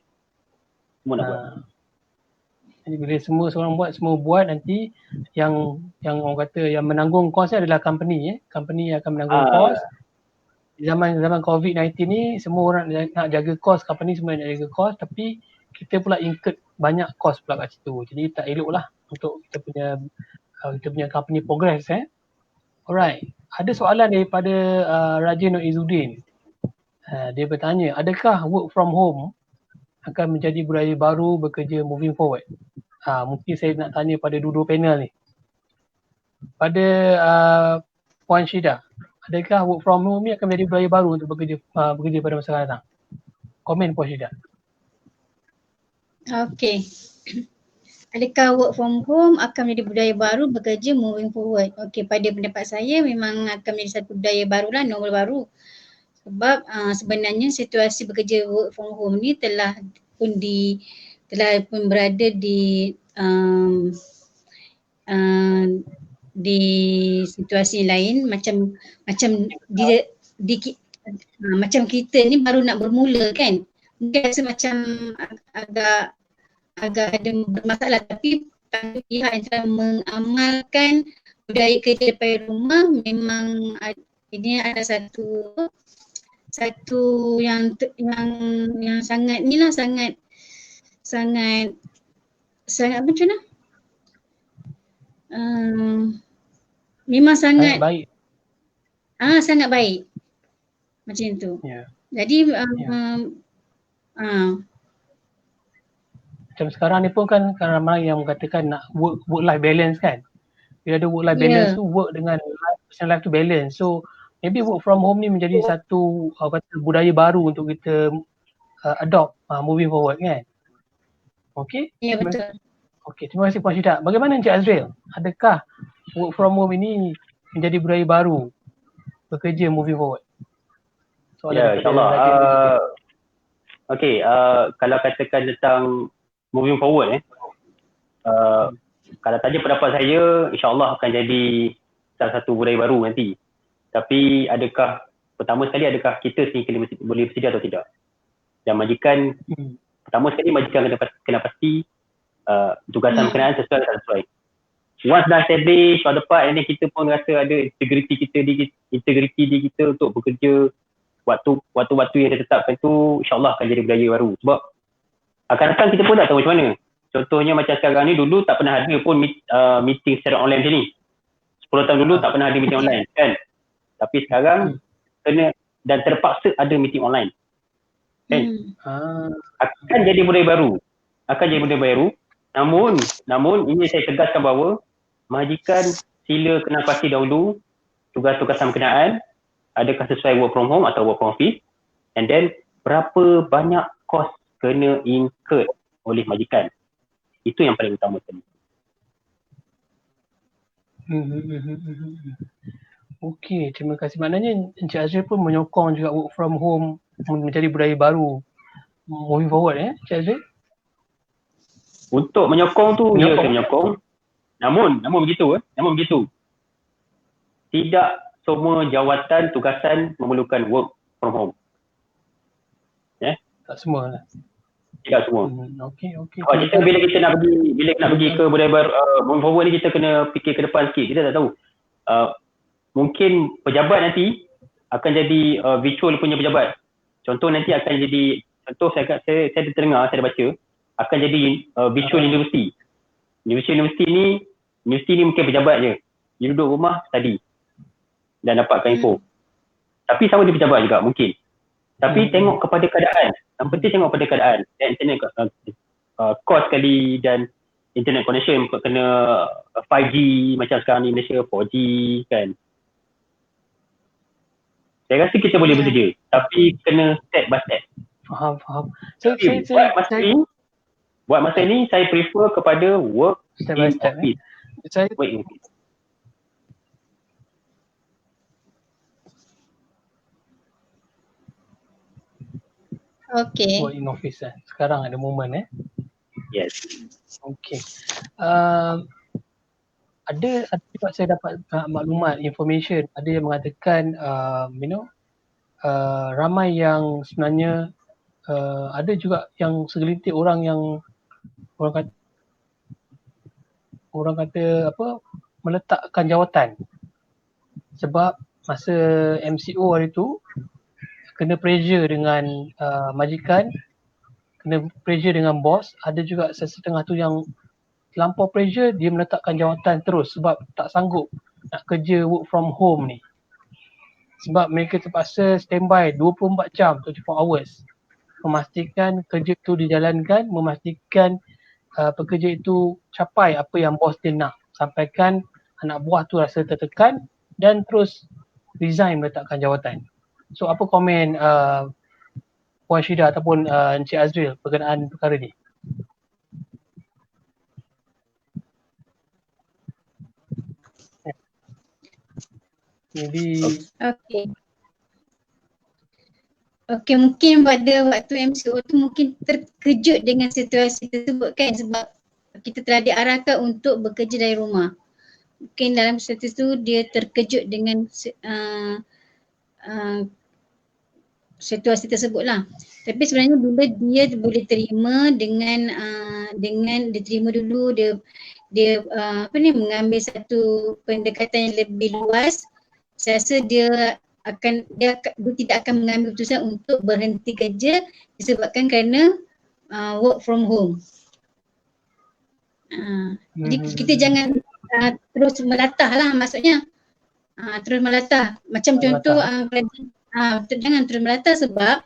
B: Semua nak buat.
A: Jadi bila semua buat, nanti yang orang kata yang menanggung kos adalah company. Company yang akan menanggung kos. Zaman COVID-19 ni semua orang nak jaga kos, company semua nak jaga kos, tapi kita pula incurred banyak kos pula kat situ. Jadi tak elok lah untuk kita punya company progress. Alright. Ada soalan daripada Raja Nur Izzuddin. Dia bertanya, adakah work from home akan menjadi budaya baru bekerja moving forward? Mungkin saya nak tanya pada dua-dua panel ni. Pada Puan Syida, adakah work from home ni akan menjadi budaya baru untuk bekerja pada masa akan datang? Komen Puan Syida.
C: Okey. Adakah work from home akan menjadi budaya baru bekerja moving forward? Okey, pada pendapat saya memang akan menjadi satu budaya barulah, normal baru. Sebab sebenarnya situasi bekerja work from home ni telah pun berada di situasi lain, macam kita ni baru nak bermula kan. Mungkin rasa macam agak ada bermasalah, tapi pada pihak yang telah mengamalkan budaya kerja daripada rumah memang ini ada satu yang sangat macam mana? Memang sangat
A: baik.
C: Sangat baik. Macam tu. Jadi
A: macam sekarang ni pun kan ramai yang mengatakan nak work life balance kan. Bila ada work life balance tu, work dengan personal life tu balance. So maybe work from home ni menjadi satu budaya baru untuk kita adopt moving forward kan. Okay?
C: Ya, betul.
A: Okay, terima kasih Puan Syida. Bagaimana Encik Azril? Adakah work from home ini menjadi budaya baru bekerja moving forward?
B: InsyaAllah. Kalau katakan tentang moving forward kalau tanya pendapat saya, insyaAllah akan jadi salah satu budaya baru nanti. Tapi pertama sekali adakah kita sendiri boleh bersedia atau tidak? Dan majikan, pertama sekali majikan kena pasti tugasan berkenaan sesuai atau tak sesuai. Once dah establish pada part ini, kita pun rasa ada integriti di kita untuk bekerja waktu-waktu yang ditetapkan tu, insyaAllah akan jadi budaya baru. Sebab akan datang kita pun tak tahu macam mana. Contohnya macam sekarang ni, dulu tak pernah ada pun meeting secara online macam ni. 10 tahun dulu tak pernah ada meeting online kan. Tapi sekarang kena dan terpaksa ada meeting online. Kan?
A: Ah,
B: Akan jadi budaya baru. Namun ini saya tegaskan bahawa majikan sila kena pasti dahulu tugas-tugasan berkenaan, adakah sesuai work from home atau work from office, and then berapa banyak kos kena incurred oleh majikan. Itu yang paling utama tadi.
A: Okey, terima kasih. Maknanya Encik Azril pun menyokong juga work from home menjadi budaya baru moving forward Encik Azril?
B: Untuk menyokong tu, ya
A: Menyokong.
B: saya menyokong. Namun begitu. Tidak semua jawatan tugasan memerlukan work from home.
A: Tak semua lah.
B: Tidak semua.
A: Okey.
B: Sebab kita bila nak pergi ke budaya baru, moving forward ni kita kena fikir ke depan sikit. Kita tak tahu. Mungkin pejabat nanti akan jadi virtual punya pejabat. Contoh nanti akan jadi, saya ada terdengar, saya ada baca, akan jadi virtual university. University ni mungkin pejabat je. Dia duduk rumah, study dan dapatkan info. Tapi sama dia pejabat juga mungkin. Tapi tengok kepada keadaan. Yang penting tengok kepada keadaan. Dan internet cost sekali dan internet connection kena 5G macam sekarang ni Malaysia 4G kan. Saya rasa kita boleh bekerja, tapi kena step by step.
A: Faham.
B: Buat masa ni saya prefer kepada work
A: Step by
B: in
A: step.
B: office. Work in office.
C: Okay.
A: Work in office sekarang ada moment
B: Yes.
A: Okey. Ada juga saya dapat maklumat, information, ada yang mengatakan ramai yang sebenarnya ada juga yang segelintir orang yang orang kata apa, meletakkan jawatan sebab masa MCO hari tu kena pressure dengan majikan, kena pressure dengan bos. Ada juga setengah tu yang terlampau pressure, dia meletakkan jawatan terus sebab tak sanggup nak kerja work from home ni. Sebab mereka terpaksa standby 24 jam, 24 hours. Memastikan kerja tu dijalankan, memastikan pekerja itu capai apa yang bos dia nak. Sampaikan anak buah tu rasa tertekan dan terus resign meletakkan jawatan. So apa komen Puan Syida ataupun Encik Azril berkenaan perkara ni? Maybe
C: Okay, mungkin pada waktu MCO tu mungkin terkejut dengan situasi tersebut kan, sebab kita telah diarahkan untuk bekerja dari rumah. Mungkin dalam situasi tu dia terkejut dengan situasi tersebut lah. Tapi sebenarnya bila dia boleh terima dengan diterima dulu, dia mengambil satu pendekatan yang lebih luas, saya rasa dia tidak akan mengambil keputusan untuk berhenti kerja disebabkan kerana work from home. Jadi kita jangan terus melatah lah, maksudnya terus melatah. Macam contoh jangan terus melatah sebab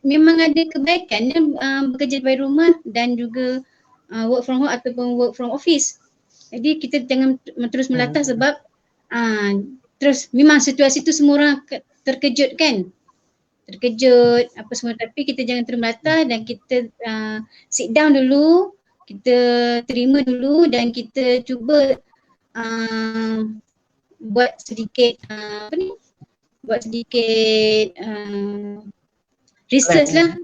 C: memang ada kebaikannya bekerja dari rumah dan juga work from home ataupun work from office. Jadi kita jangan terus melatah sebab terus memang situasi tu semua orang terkejut kan, terkejut apa semua, tapi kita jangan terus melatah dan kita sit down dulu, kita terima dulu dan kita cuba buat sedikit research lah.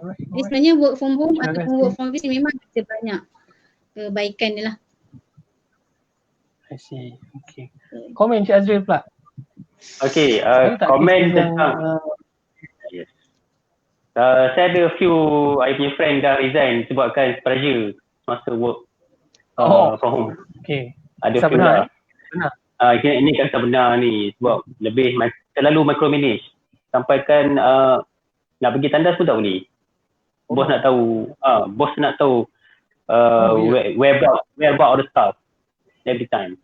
C: Jadi sebenarnya work from home ataupun work from office memang ada banyak kebaikan dia lah.
A: I see. Okay. Komen Encik Azril pula.
B: Okay, komen tentang yes. Saya ada few I punya friend dah resign sebabkan pressure masa work from home.
A: Okay.
B: Ada few
A: benar.
B: Ini kan tak benar ni sebab lebih terlalu micromanage. Sampaikan nak pergi tandas pun tak boleh. Bos nak tahu where about all the stuff every time.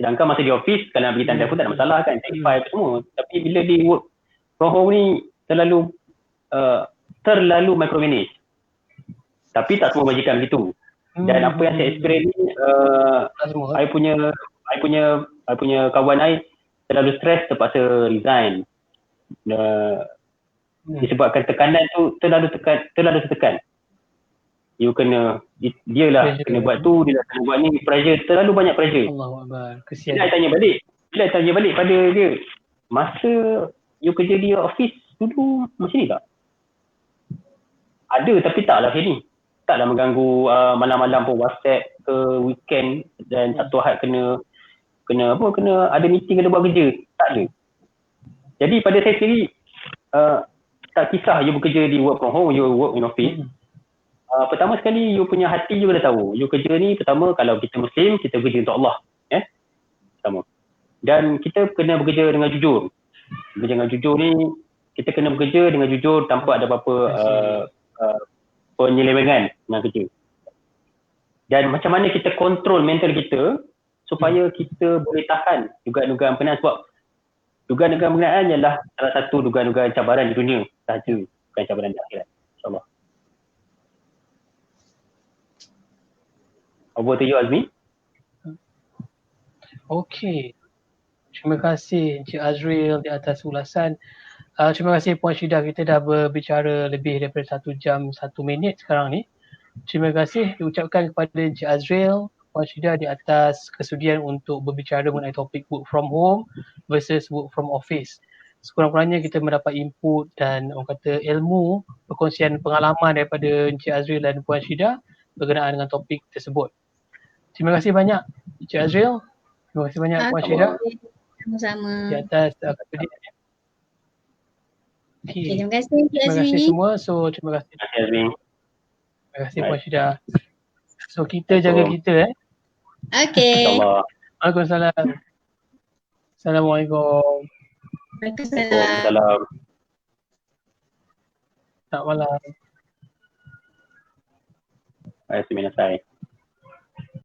B: Sedangkan masa di office, kalau nak pergi tanda pun tak ada masalah kan, take file semua. Tapi bila di work from home ni, terlalu micromanage. Tapi tak semua majikan begitu. Dan apa yang saya experience ni, I punya kawan I terlalu stres terpaksa resign. Disebabkan tekanan tu terlalu tertekan. You kena, dia lah kena buat tu, dia lah kena buat ni, pressure, terlalu banyak pressure.
A: Allahuakbar, kesian.
B: Bila I tanya balik pada dia, masa you kerja di office dulu macam ni tak? Ada, tapi taklah macam ni. Taklah mengganggu malam-malam pun WhatsApp ke weekend dan Sabtu Ahad kena ada meeting, kena buat kerja. Tak ada. Jadi pada saya sendiri, tak kisah you bekerja di work from home, you work in office. Pertama sekali, you punya hati you kena tahu. You kerja ni, pertama, kalau kita Muslim, kita bekerja untuk Allah. Pertama. Dan kita kena bekerja dengan jujur. Bekerja dengan jujur ni, kita kena bekerja dengan jujur tanpa ada apa-apa penyelewengan dengan kerja. Dan macam mana kita kontrol mental kita supaya kita boleh tahan dugaan-dugaan berkenaan, sebab dugaan-dugaan berkenaan ialah salah satu dugaan-dugaan cabaran di dunia sahaja, bukan cabaran di akhirat. InsyaAllah. Over to you, Azmi.
A: Okey. Terima kasih Encik Azril di atas ulasan. Terima kasih Puan Syida, kita dah berbicara lebih daripada 1 jam 1 minit sekarang ni. Terima kasih diucapkan kepada Encik Azril, Puan Syida di atas kesudian untuk berbicara mengenai topik work from home versus work from office. Sekurang-kurangnya kita mendapat input dan orang kata ilmu, perkongsian pengalaman daripada Encik Azril dan Puan Syida berkenaan dengan topik tersebut. Terima kasih banyak Encik Azril. Terima kasih banyak Puan Syida.
C: Sama-sama.
A: Di atas kesudian.
C: Okay, terima kasih Encik Azmi.
A: Terima kasih semua. So terima kasih.
B: Terima kasih, Azmi.
A: Terima kasih Puan Syida. So kita jaga kita
C: Okay.
B: InsyaAllah.
A: Waalaikumsalam. Assalamualaikum.
C: Waalaikumsalam.
B: Salam.
A: Selamat malam.
B: Terima kasih.